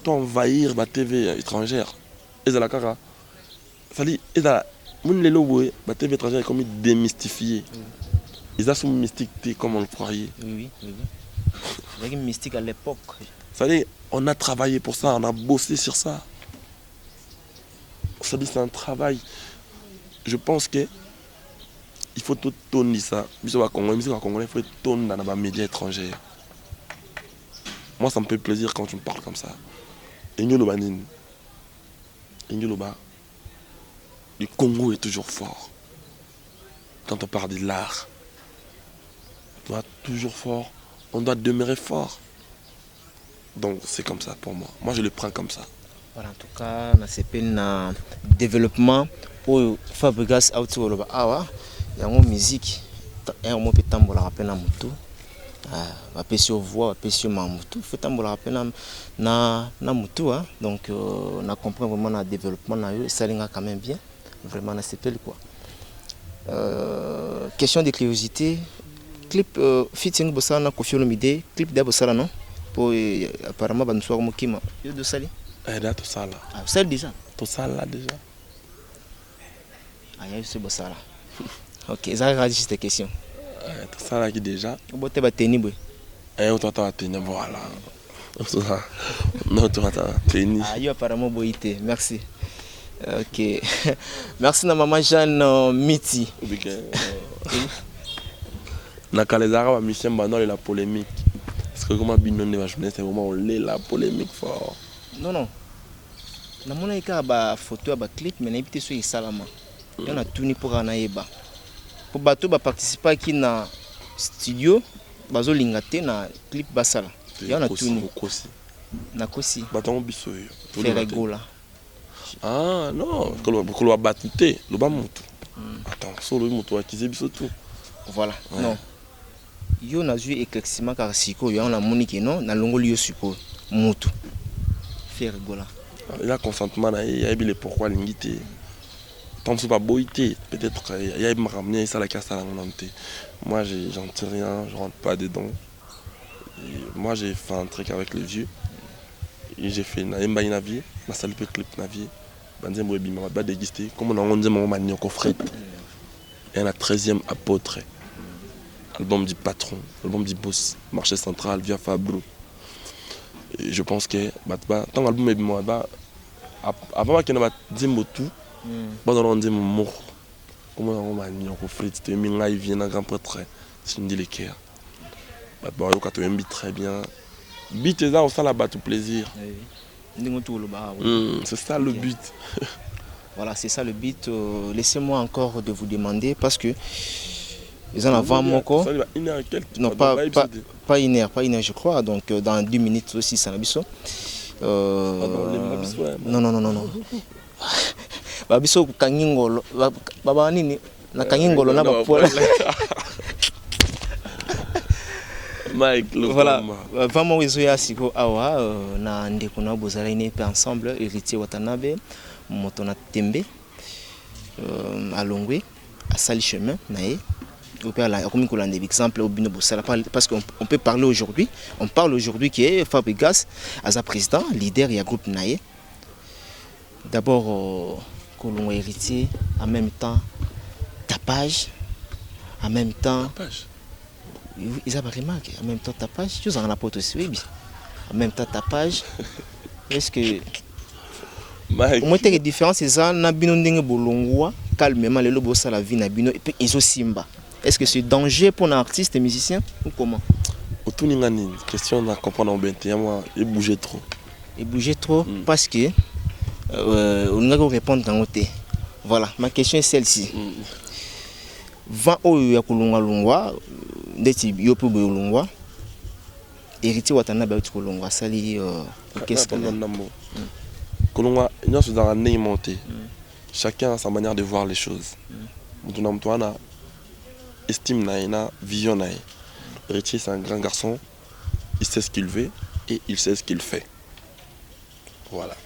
envahir ma TV étrangère. Et la cara. Ça dit, et la TV étrangère est comme démystifiée. Ils sont mystiques comme on le croyait. Oui. Avec une mystique à l'époque. Ça veut dire, on a travaillé pour ça, on a bossé sur ça. Ça dit c'est un travail. Je pense que il faut tout tourner ça. Il faut tourner dans les médias étrangers. Moi, ça me fait plaisir quand tu me parles comme ça. Le Congo est toujours fort. Quand on parle de l'art, on doit toujours fort. On doit demeurer fort. Donc c'est comme ça pour moi. Moi, je le prends comme ça. Voilà, en tout cas, on a un développement pour Fabregas Autour. Il y a une musique. Il y a un mot qui est rappelé moto. Apesio voix, apesio mamutu. Faut tambola rappelé na moto. Donc on a compris vraiment le développement et ça l'est quand même bien. Vraiment, on a accepté quoi. Question de curiosité. Clip fitting bossana Koffi Olomide. Clip d'Abosala non? Pour apparemment Bansouar Mokima. Yo de Sali. Là, tout ça là. Ah, celle déjà. Tout ça là déjà. Ah, il y a eu ce bossala. Ok, ça a juste cette question. Tout ça là qui déjà. Vous avez battu ni On t'entend tenir voilà. Non, tu vas tenir. Ah, yo apparemment boité. Merci. Ok. Merci na maman Jeanne Miti. Nakalezara wa Michel Banol et la polémique. Parce que comment binonné va jeunesse c'est vraiment on l'est la polémique fort. Non. Na mona ika ba photo ba clip mais na ibité sur salama. On a tourné pour anaeba. Pour bateau ba participer qui na studio bazo lingate na clip basala. Il y en a tourné. Na kosi. Baton biso yo. Ferregola. Ah non, que le batute, le bas mutu. Attends, solo mutu akize biso tout. Voilà. Ouais. Non. Yo na joué éclaircissement car siko yo na monique non na longo lieu support mutu. Ferregola. Il a consentement là, il y a bien pourquoi l'ingité. Tant que c'est pas boité, peut-être il y a me ramener ça la casse à la monte. Moi j'en sais rien, je rentre pas dedans. Et moi j'ai fait un truc avec le vieux. Et j'ai fait une vie, ma salle peut clip na vie. Banzé moi bima ba déguster comme on dit mon manio coffret. Et la 13e apôtre. Album du patron, album du boss, marché central via Fabro. Et je pense que tant l'album est moi avant qu'il n'a dit mot tout. Pas dans le mon mot. Comment on m'a mis en conflit, c'était un il vient un grand prêtre. C'est une délicate. Bon, quand tu aimes très bien. Beat est là, on sent là-bas tout plaisir. C'est ça le but. Voilà, c'est ça le but. Laissez-moi encore de vous demander parce que ils en avant mon corps. Non, pas une heure, je crois. Donc dans 2 minutes aussi, ça n'a non. Babiso kangingolo baba nini na kangingolo na bapola. Mike voilà vraiment wezo ya siko awa na ndeko na bozala ine pe ensemble héritier Watanabe moto na tembe alongwe asali chemin nae au père la comme kolande exemple au bino bosala parce qu'on peut parler aujourd'hui on parle aujourd'hui qui est Fabregas as président leader ya groupe nae d'abord Kolongo héritier, en même temps tapage, en même temps ils ont remarqué, en même temps tapage, tu en as pas aussi, en même temps tapage. Est-ce que moi t'as une différence c'est ça, na bino ndenge bolongwa calmement le lobo ça la vie na bino et puis ils simba. Est-ce que c'est danger pour un artiste et musicien ou comment? Autour n'ingani question na comprendre bien moi il bougeait trop. Il bougeait trop parce que on n'a qu'à répondre dans côté. Voilà, ma question est celle-ci. Vent au ya kulunga lungwa, ndeti yopo bolungwa. Héritier Watanabe au kulungwa sali qu'est-ce que kulungwa nous sommes dans un monté. Chacun a sa manière de voir les choses. Mutuna estime na vision na. Héritier c'est un grand garçon, il sait ce qu'il veut et il sait ce qu'il fait. Voilà.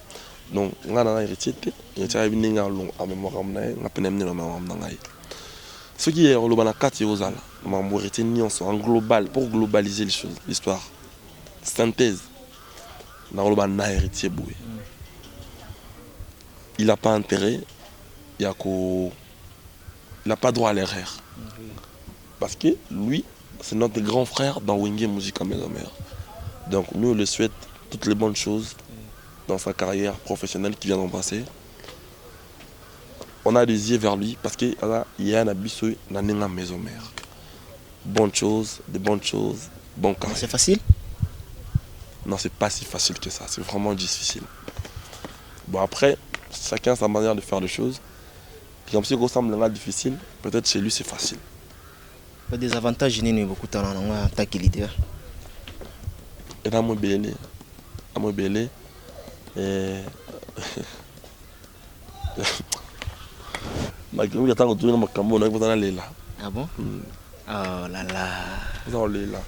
Donc on a héritier a bien en mémoire on a peine amené le mémoire ce qui est le banakati osal on héritier en global pour globaliser les choses l'histoire synthèse dans le ban héritier boué il n'a pas intérêt il n'a pas droit à l'erreur parce que lui, c'est notre grand frère dans Wenge Musica Maison Mère. Donc nous, on lui souhaite toutes les bonnes choses dans sa carrière professionnelle qui vient d'embrasser. On a des yeux vers lui parce qu'il y a un abisso dans la Maison Mère. Bonnes choses, bon carrière. C'est facile? Non, c'est pas si facile que ça, c'est vraiment difficile. Bon après, chacun a sa manière de faire les choses. Puis comme si ça semble difficile, peut-être chez lui c'est facile. Pas des avantages, il y a beaucoup de talent en tant que leader. Et là, moi, belé, et ma gueule, j'attends que tout le monde me cambo, Ah bon? Oh là là. Vous en là.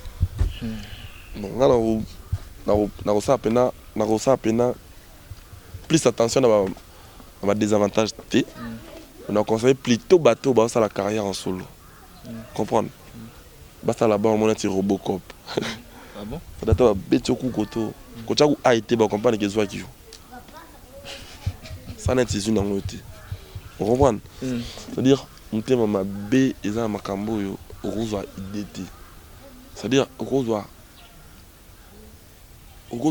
Donc là, on a peine plus attention à ma désavantage. On a conseillé plutôt bateau à la carrière en solo. Comprendre? Basta là-bas, on a un Robocop. Ah bon? Ça doit être bête au coup koto. Quand tu as été, on comprend que c'est qui joue. Ça n'est pas une angoisse. Vous comprenez? C'est-à-dire, on a ma B et ça ma cambo yo rose idée. C'est-à-dire, rose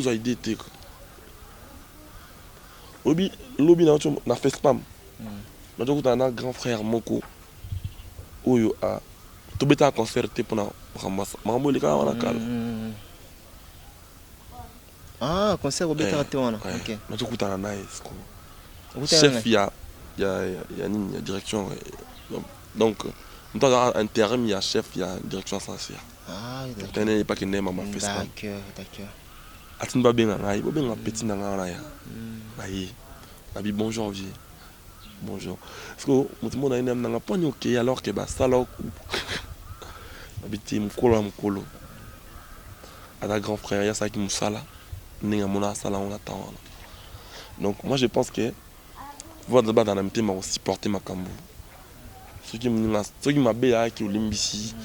idée. Lobby na fait spam. Na joku ta na grand frère moko oyo a to beta concerté pour na ramassa. Mambo le ka wana kala. Ah, concert au beta raté wana. OK. Na joku ta na nice. Chef il y a direction donc on doit intérim il y a chef il y a direction sincère. Ah, d'accord. N'est pas que n'est maman fait spam. D'accord. Atin ba benga ngai, ba benga petit na ngana ya. Aïe. Abi bonjour vieux. Bonjour. Parce que tout le monde a une nanga poni OK alors que ba sala au habité mukolo. À ta grand frère, il y a ça qui musala. Ninga mona sala on attend. Donc moi je pense que vous devez dans la même thème aussi porter ma cambo. Ceux qui m'a béa qui olimbisi.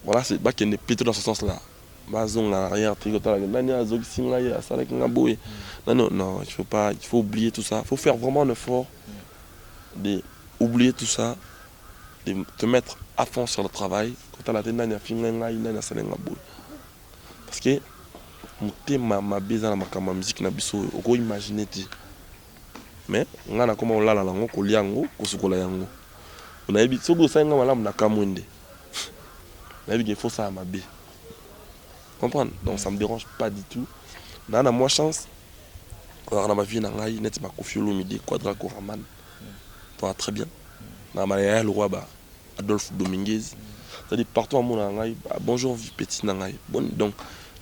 Voilà, c'est pas qu'il est plutôt dans ce sens-là. Bazon arrière tricotala nani azok singa ya sala kinga boye. Non, il faut oublier tout ça. Il faut faire vraiment un effort de oublier tout ça, de te mettre à fond sur le travail. Quand tu as la tête nani finga nani sala kinga boye. Parce que mon thème ma beza na makama musique na biso oko imaginer ti. Mais on a comment on l'a la langue ko liango ko sukola yango. On a ebi sogo sa nga malamu na kamwende. On a ebi qu'il faut ça à ma bé. Comprendre? Donc ça me dérange pas du tout. Dans la moi chance, dans ma vie, j'ai net ma confiance midi Quadra Coraman. Ça va très bien. Dans ma le roi Adolphe Dominguez. C'est-à-dire partout à mon angai, bonjour petit nangai. Bon donc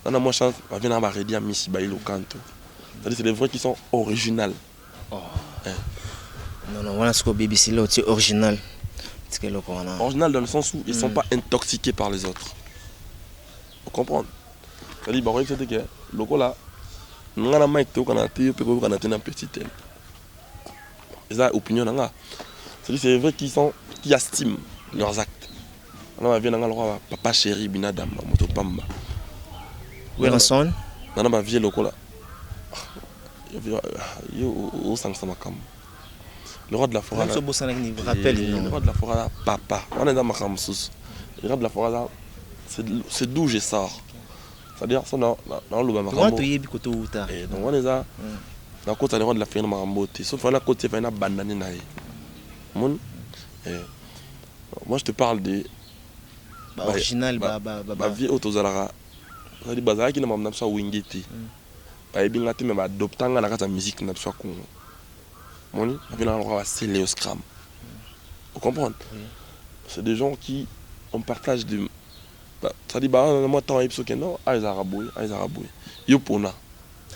dans la moi chance, ma vie n'a pas réduit à Miss Bailo Canto. C'est-à-dire c'est des vrais qui sont originales. Oh. Non, voilà ce que BBC là, c'est original. Original dans le sens où ils ne sont pas intoxiqués par les autres. Vous comprenez? C'est-à-dire, c'est que le là, nous avons un mic qui est un petit tel. C'est ça l'opinion. C'est-à-dire c'est vrai qu'ils estiment leurs actes. On a vu le roi papa chéri binadam moto pamba. Où est son? On a vu le là. Le roi de la forêt. Le roi de la forêt, papa. On est dans ma camousse. Le roi de la forêt, c'est d'où je sors. C'est-à-dire, ça dans le Bamarambo. Et donc, on est là. Dans le côté de la forêt, Marambo. Sauf que la côté de la banane. Moi, je te parle de. Original, ma vie autozalara. C'est-à-dire, Bazara qui n'a pas de wingeti. Et bien, tu m'as adopté la musique n'a pas Congo. Mon c'est Léo Scram. Vous comprenez? C'est des gens qui on partage de. Ça dit moi tant ipso que non, ils araboué. Yo pona.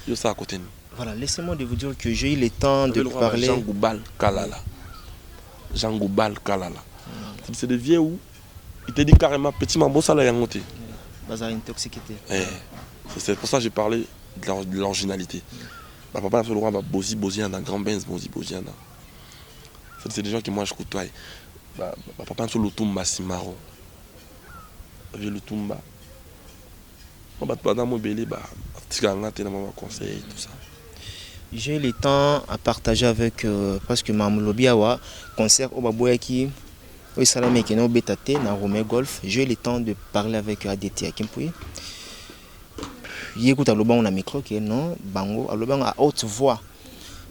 Yo ça à côté. Voilà, laissez-moi de vous dire que j'ai eu le temps de parler. Jean Goubal Kalala. C'est des vieux où il te dit carrément petit mambo ça là yangoté. Bazar intoxiqué. C'est pour ça que j'ai parlé de l'originalité. Ma papa a fait le roi Bozi Boziana, grand Benz Bozi. C'est des gens que moi je côtoie. Ma papa a fait le Tumba Simaro. Le Tumba. Conseil tout ça. J'ai eu le temps à partager avec parce que Mamou Lobiawa concert au Baboyaki Oui, Salamé qui est au BTT, dans Romeo Golf. J'ai eu le temps de parler avec ADT à Kimpouy. Il écoute à l'obang na micro qui est non, bango, à l'obang à haute voix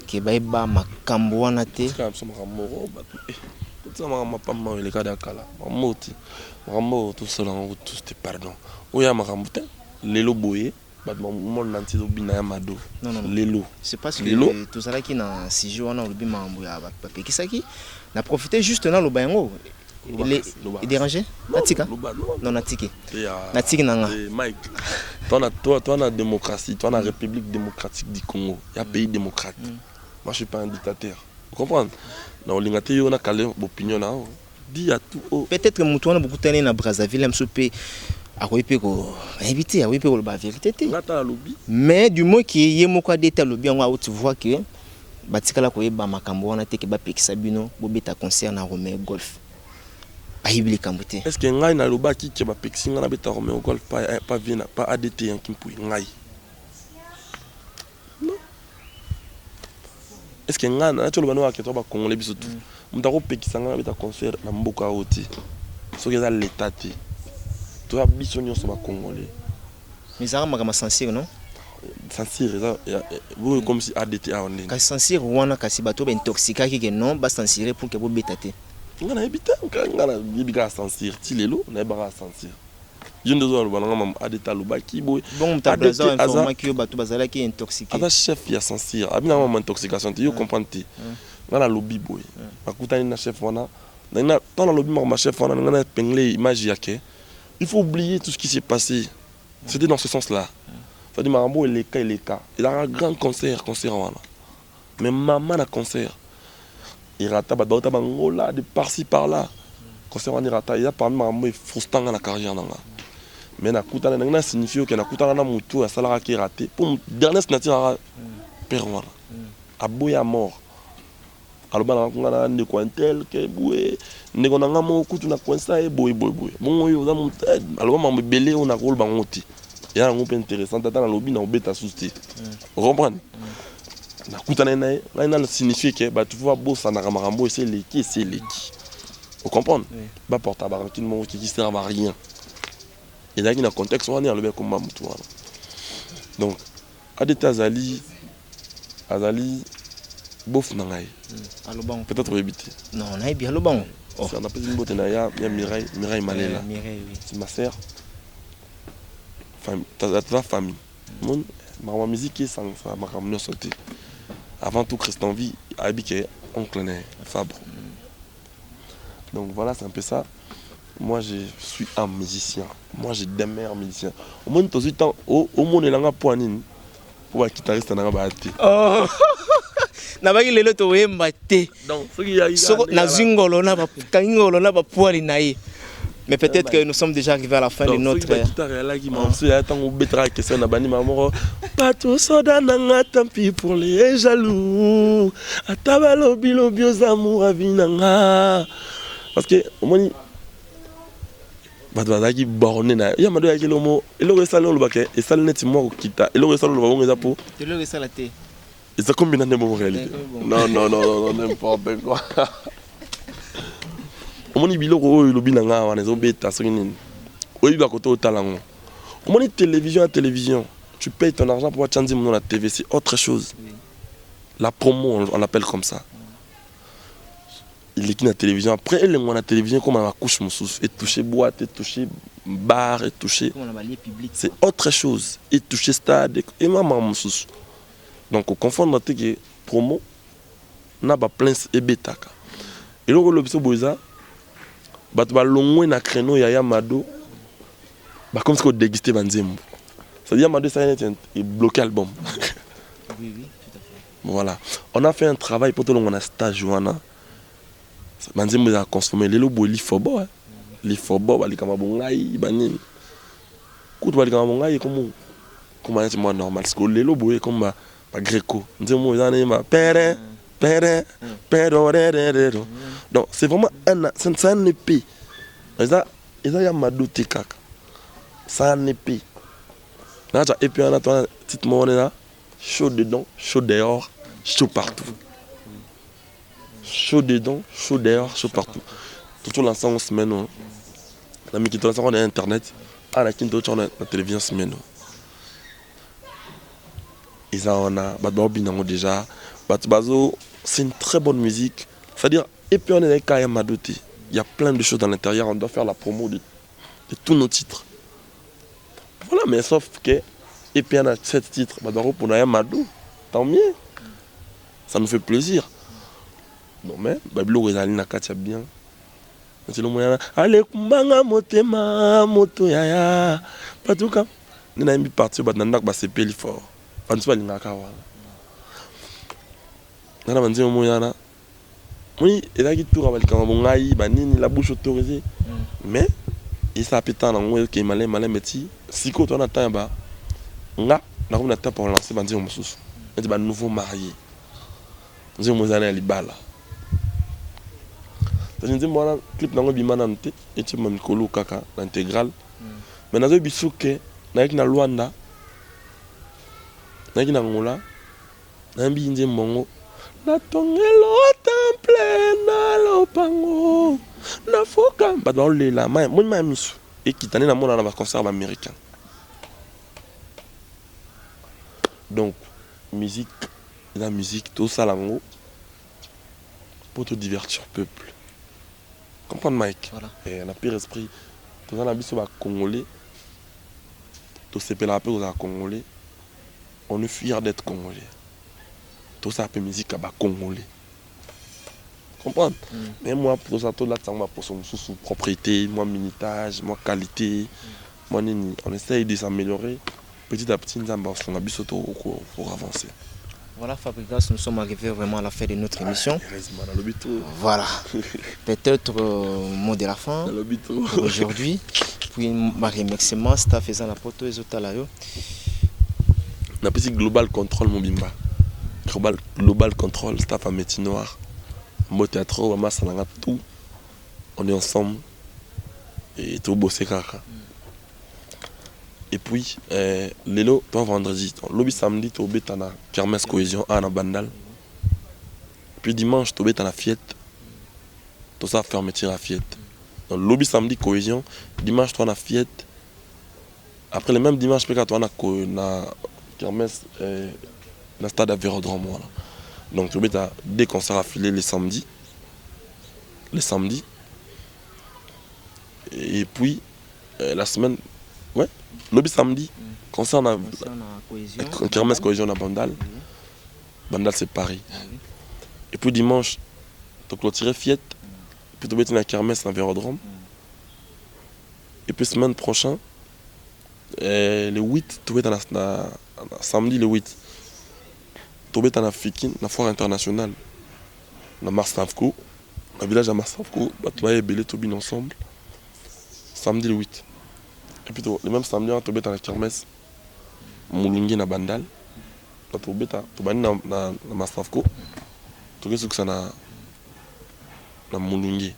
qui est ba makambo wana te. Quand ça m'a mort, tout ça m'a pas mal les cas d'akala. Moti, mort tout seul en route, tout c'était pardon. Où y a ma rambutin, l'élo boyé, bah mon nanti d'obina yamado. Non non. L'élo. C'est parce que tout ça là qui na si jour on a l'obi mambo ya ba papi qui ça qui n'a profité juste dans le bango. Il est dérangé? Natika? Non, Natiki. Natiki Nanga. Mike, toi, la démocratie, toi, la République démocratique du Congo, il y a un pays démocrate. Moi, je ne suis pas un dictateur. Vous comprenez? Non, on a calé l'opinion. Dis à tout. Peut-être que nous avons beaucoup de temps à Brazzaville, nous avons évité la vérité. Mais du moins qu'il y ait beaucoup d'état lobby, tu vois que Batikala Koye Bamakambo, on a été Sabino, Bobeta concert à Romeo Golf. Est-ce que ngai na loba ki ke ba pexinga na beta Romeo Golf pas vina pas ADT en Kimpouy ngai? Non. Est-ce que ngai na tolo bano ke to ba Congolais biso tout. Mutako pexinga na beta concert na mboka oti. So que ça l'état té. To biso nyonso ba Congolais. Mais ça ma Sansir non? Sansir vous comme si ADT a on est. Ka Sansir wana kasi bato ba intoxica ki ke non ba Sansir pour que bo betaté. On a habité ngana bibiga sentir tilelo na ba sentir je ne dois pas ngam adeta lobaki boy bon tablaza informa ki bato bazala ki intoxiqué aba chef ya sentir abina ma intoxication te yo comprendre te ngana lobby boy bakutani na chef wana na dans le lobby ma chef wana ngana pengle image yake il faut oublier tout ce qui s'est passé c'était dans ce sens là ça dit Marambo il a un grand concert wana mais maman na concert il rata badota bangola de par-ci par-là concernant il rata il a parmi moi frustrant dans la carrière nanga mais na kutana nanga signifie que na kutana na mutu a salara qui raté pour dernière signature perwana aboya mort aloba na ngana ne kwantel ke boué ndeko nanga mo kutu na kwansa e boy bon yo za mon aloba ma belé on a rôle bangoti il y a un groupe intéressant tata na lobby na obeta souci vous comprenez na kutana na signifie que bah tu vois bossa na Marambo et c'est leki vous comprenez ba porta ba tout le monde qui sert à rien et là qui dans contexte on est le comme mamutu donc ADT azali bof na ngai alobang peut-être éviter non on a bien alobang on a pas une botte na ya Mireille Malela c'est ma sœur famille ta famille mon ma musique ça ma ramener sauter avant tout Christian Vie habité oncle né Fabre donc voilà c'est un peu ça moi je suis un musicien moi j'ai des meilleurs musiciens au moins tout temps au monde langa poanine pour un guitariste na baate oh na baki lelo to wemba te donc ce qui a so na zingolo na ba kangolo na ba poali na ye. Mais peut-être que nous sommes déjà arrivés à la fin de notre... Pas tout soda nanga tampi pour les jaloux. Atabalo bilo bios amour avinanga. Parce que au moins badaki borné na ya mado yaki lomo elo resalo lo bake et sal net mo kita elo resalo lo bongo zapo elo resala te et ça combien de mots réalité non n'importe quoi. Omoni biloko oyo lobi na nga wana ezobeta soki nini oyiba koto otalango omoni télévision tu payes ton argent pour watcher mon la TV c'est autre chose la promo on l'appelle comme ça il est qui na télévision après elle est la télévision comme la couche moussus et toucher boîte et toucher bar et toucher c'est autre chose et toucher stade et maman moussus donc on confond notre que promo na ba plein et bêta et le lobso boza bato balongwe na créneau ya Yamado bah comme si on dégustait Banzembo ça dit Yamado ça est bloqué album oui tout à fait voilà on a fait un travail pour tout le monde en stage wana Banzembo a consommé les lobo lifobo lifobo balikama bongai banini kutu balikama bongai comment est moi normal parce que les lobo est comme ba greco Nzembo ça n'est pas père donc c'est vraiment un épée. Et ça y a ma doute kaka. C'est un épée. Et puis on a un petit moment là, chaud dedans, chaud dehors, chaud partout. Chaud dedans, chaud dehors, chaud partout. Surtout l'ensemble en semaine. La mi qui l'ensemble on a internet. Ah la quinte on a la télévision semaine. Et ça on a Badobinango déjà. Batbazo, c'est une très bonne musique. C'est-à-dire, et puis on est avec Kaya Madoté. Il y a plein de choses dans l'intérieur. On doit faire la promo de tous nos titres. Voilà, mais sauf que, et puis on a 7 titres. Badoro pour Naya Madou. Tant mieux. Ça nous fait plaisir. Non mais, Babilo Rezalina Katia bien. C'est le moyen. Allez, Kumbanga Motema, Moto Yaya. Pas tout cas. Nous avons mis partir, bah c'est peli fort. Pas nous pas l'ingakawa. Nana manzi moyana. Oui, et là qui tourne avec quand on aille, banini la bouche autorisée. Mais il s'appelle tant en haut qui est malin métier. Si quand on attend bah, on a attend pour lancer banzi au moussous. On dit bah nouveau marié. Nous sommes aux années à l'ibala. Je dis moi clip nango bimana nte et tu m'as mikolo kaka l'intégrale. Mais nazo bisuke na na Luanda. Na na ngola. Na mbinje mongo. Na tongelo temple na lopango na foka ba dans le la moi même et qui tane na mona na concert américain. Donc musique la musique tout ça lango pour te divertir peuple. Comprendre Mike. Voilà. Et on a pire esprit. Tout ça, on a vu sur Congolais. Tout ce pays peu aux Congolais. On est fiers d'être Congolais. Tout ça, c'est musique à Congolais. Comprendre. Mais moi, pour ça, tout là, ça m'a pour son propriété, moi, minutage, moi, qualité. Moi, on essaye de s'améliorer. Petit à petit, on a vu pour avancer. Voilà Fabrikas, nous sommes arrivés vraiment à la fin de notre émission. Voilà. Peut-être mot de la fin aujourd'hui. Puis ma remerciement, staff faisant la photo et autres là. On a petit global control mon bimba. Global control, staff à métier noir. Mot théâtre, maman ça n'a tout. On est ensemble et tout bosser kaka. Et puis, l'élo, toi vendredi, lobby samedi, tu as la kermesse cohésion à la bandal. Puis dimanche, tu as la fiette. Tout ça, fermeture à fiette. Donc, lobby samedi, cohésion. Dimanche, tu as la fiette. Après, le même dimanche, tu as la kermesse, le stade à Vélodrome. Voilà. Donc, tu as des concerts affilés les samedis. Les samedis. Et puis, la semaine. Ouais, lobby samedi, concert à kermesse cohésion à Bandal. Bandal c'est Paris. Et puis dimanche, tu as clôturé Fiette. Puis tu as la kermesse à Vélodrome. Et puis semaine prochaine, le 8, tu as samedi le 8. Tu as la Fikin, la foire internationale. La Marsavko, le village à Marsavko, tu vas ébélé tout bien ensemble. Samedi le 8. Et puis le même samedi, tu vas dans la kermesse, Moulungi na Bandal. Tu vas dans la Massafko. Tu vas dans la Moulungi,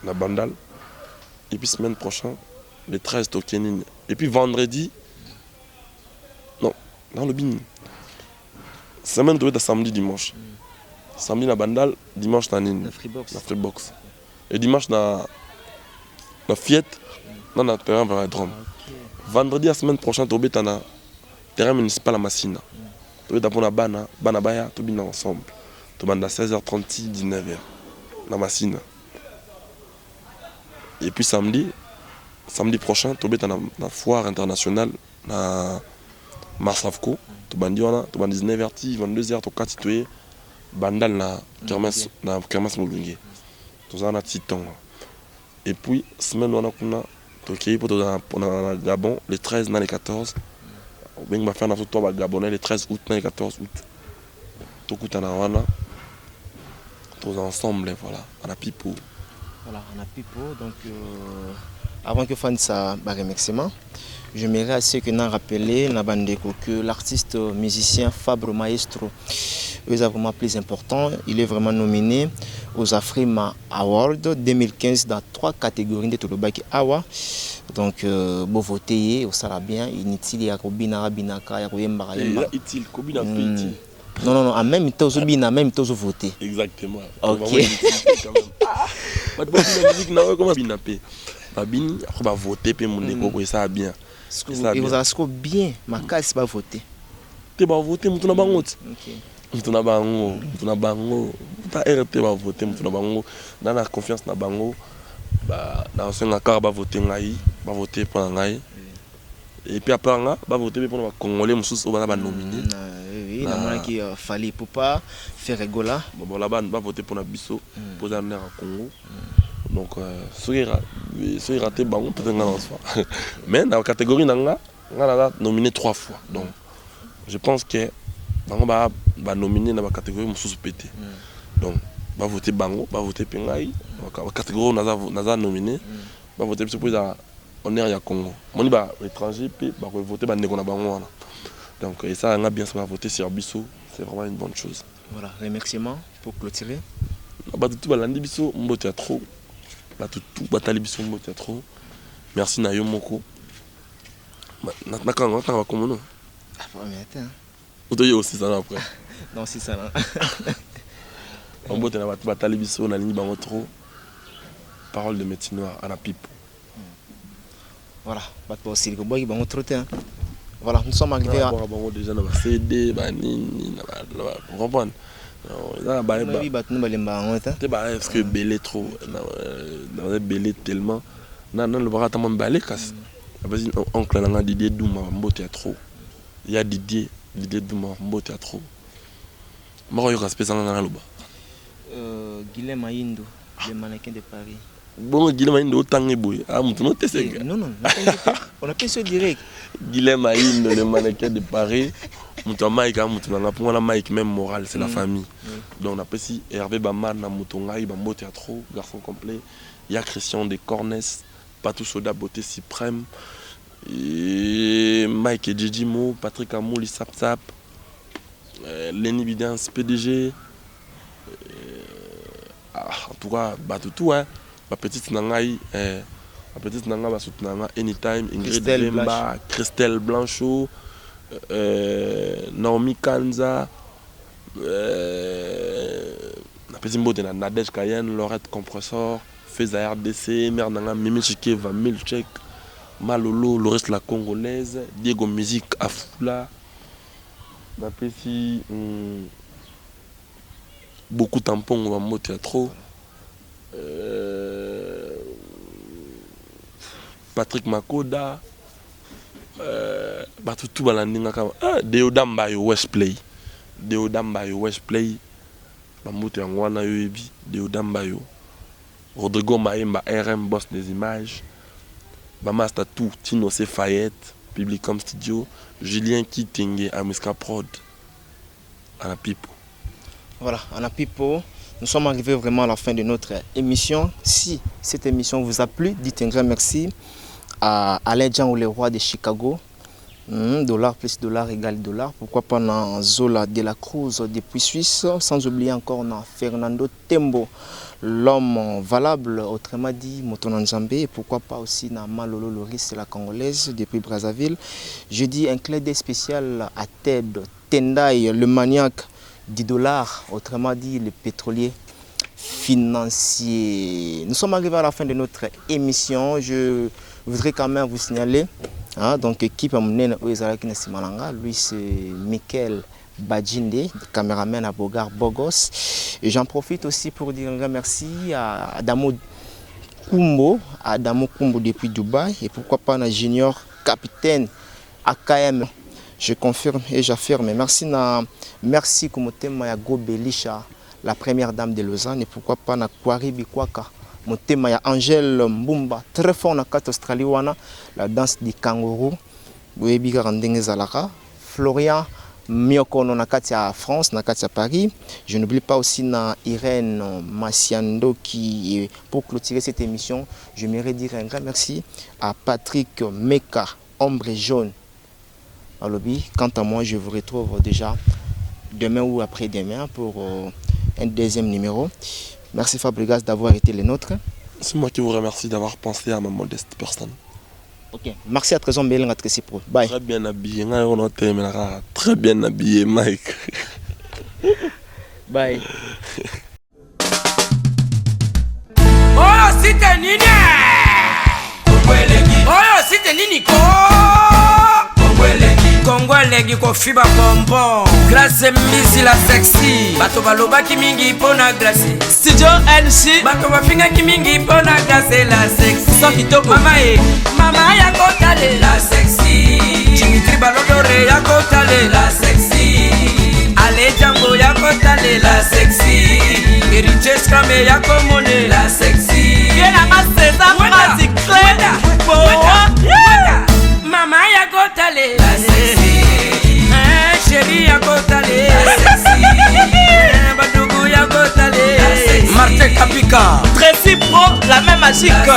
na Bandal. Et puis semaine prochaine, le 13, tu vas. Et puis vendredi, non, dans le bin. Semaine, tu vas samedi, dimanche. Samedi na Bandal, dimanche na Nine. La Freebox. Et dimanche na Fiette. Dans le terrain Vélodrome. Vendredi la semaine prochaine, tu vas dans le terrain municipal à Massina. Tu vas dans la Banabaya, tu vas ensemble. Tu vas à 16h36, 19h. La Massina. Et puis samedi prochain, tu vas dans la foire internationale à Marsavko. Tu vas à 19h, 22h, tu vas Bandal na Kermas Moulungi. Tu vas à Titon. Et puis, semaine on a pour le Gabon, les 13 et les 14. On va faire un tour au Gabon, les 13 août et les 14 août. Tout le monde tous ensemble, voilà, on a pipo. Voilà, on a pipo. Donc, avant que Fanny ça remerciement, j'aimerais à ceux que nous rappelé que l'artiste musicien Fabre Maestro est vraiment plus important. Il est vraiment nominé aux Afrima Awards 2015 dans 3 catégories de Tolobaki Awa. Donc, vous votez au Sarabien, inutile, il y a Kobina, Binaka, il y a Koyemba. Non, en même temps, en même temps, voter. Exactement. Ok. Comment bien après voter pour mon école et ça bien. Et vous avez bien, ma case pas voter. Tu vas voter mon tourna bango. Ok. Mon tourna bango. Ta RT va voter mon tourna bango. Dans la confiance na bango. Bah dans ce cas va voter ngai, va voter pour ngai. Et puis après on va voter pour les Congolais mususu on va nominer. Oui, il qui fallait pour pas faire rigoler. Bon là-bas on va voter pour na biso pour amener à Congo. Donc ce raté bango peut-être en soi. Mais dans la catégorie nanga, on a nominé 3 fois. Donc je pense que bango va nominer dans la catégorie mususu pété. Donc va voter bango, va voter pengai. La catégorie on a nominé, va voter pour on est à Congo. Mon ba étranger puis va voter ba ndeko na bango. Donc et ça on a bien ça va voter sur biso, c'est vraiment une bonne chose. Voilà, remerciements pour clôturer. Ba tout ba landi biso mbote ya trop. Ba tout batali biso mbote ya trop. Merci na yo moko. Na kanga ba komo no. Ah mais attends. Vous devez aussi ça après. Non, c'est ça là. On bote na batali biso na ligne bango trop. Parole de médecine noire à la pipe. Voilà, voilà, nous sommes arrivés à... déjà dans CD, vous comprenez? Parce que belé trop, belé tellement, non le bras tellement belé casse. Vas-y oncle n'a Didier Douma mbote trop. Il y a Didier Douma mbote trop. Moi je respecte ça dans le bas. Guilhem Aïndo, le mannequin de Paris. Bon, Guilhem Aïndo autant est beau. Ah, mon nom c'est non, on appelle ça direct. Guilhem Aïndo, le mannequin de Paris. Mon Mike, pour moi, la Mike même moral, c'est la famille. Donc on appelle ici Hervé Baman, Moutongaï, Bambo Théâtre, garçon complet. Il y a Christian de Cornès, Patou Soda, Beauté Suprême. Et Mike et Djidji Mo, Patrick Amou, Lissap Sap, Lenny Bidance, PDG. En tout cas, tout, hein. Ma petite Nangaï, ma petite Nanga va soutenir Anytime, Ingrid Vemba, Christelle Blanchot, Naomi Kanza, la petite mot de Nadège Cayenne, Laurette Compressor, Feza RDC, Mère Nanga, Mimi Chike, Van Milchek, Malolo, Loris la Congolaise, Diego Musique, Afula, ma petite beaucoup de tampons, on va monter trop. Patrick Makoda, tout balandinga kama Deodamba yo Westplay, Deodamba yo Westplay, bamoto yango wana yo yebi Deodamba yo Rodrigo Maemba RM boss des images, Bamasta tout Tino C Fayette, Publicom Studio, Julien Kitenge, Amiska Prod, à la Pipo. Voilà, à la Pipo. Nous sommes arrivés vraiment à la fin de notre émission. Si cette émission vous a plu, dites un grand merci à Alain Jean, le roi de Chicago. Dollar plus dollar égale dollar. Pourquoi pas dans Zola de la Cruz depuis Suisse. Sans oublier encore dans Fernando Tembo, l'homme valable, autrement dit, Motonan Nzambé. Et pourquoi pas aussi dans Malolo Loris, la Congolaise, depuis Brazzaville. Je dis un clin d'œil spécial à Ted Tendai, le maniaque du dollar, autrement dit le pétrolier financier. Nous sommes arrivés à la fin de notre émission. Je voudrais quand même vous signaler, donc équipe lui c'est Michael Badjinde, caméraman à Bogar Bogos. Et j'en profite aussi pour dire un grand merci à Adamo Kumbo depuis Dubaï, et pourquoi pas un junior capitaine AKM. Je confirme et j'affirme. Merci comme thème à Go Belisha, la première dame de Lausanne, et pourquoi pas na Kwari Bikwaka. Mon thème à Angèle Mbumba, très fort na carte Australie wana, la danse du kangourou. Florian Miokono na carte à France, na carte à Paris. Je n'oublie pas aussi na Irène Massiando qui, pour clôturer cette émission, je m'aimerais dire un grand merci à Patrick Meka, ombre jaune. À lobby. Quant à moi, je vous retrouve déjà demain ou après-demain pour un deuxième numéro. Merci Fabregas d'avoir été le nôtre. C'est moi qui vous remercie d'avoir pensé à ma modeste personne. Ok, merci à Trésor Mbéling à Tracy Pro. Bye. Très bien habillé, très bien habillé Mike. Bye. Oh, c'était nini? Oh, c'était nini ko? Kongolegi ko fiba bonbon. Grâce misi la sexy. Bato balobaki mingi pona grâce. Studio NC. Bato bafingaki mingi pona grâce la sexy. Sans kitoko. Mama ya kotale la sexy. Dimitri Balodore ya kotale la sexy. Ale Django ya kotale la sexy. Riches Kame ya komone la sexy. Yena ma César Mazi Claire. Mama ya kotale la sexy. Chérie ya kotale la sexy. Badougou ya kotale la sexy. Martin Kapika. Tracy Pro, la même magique.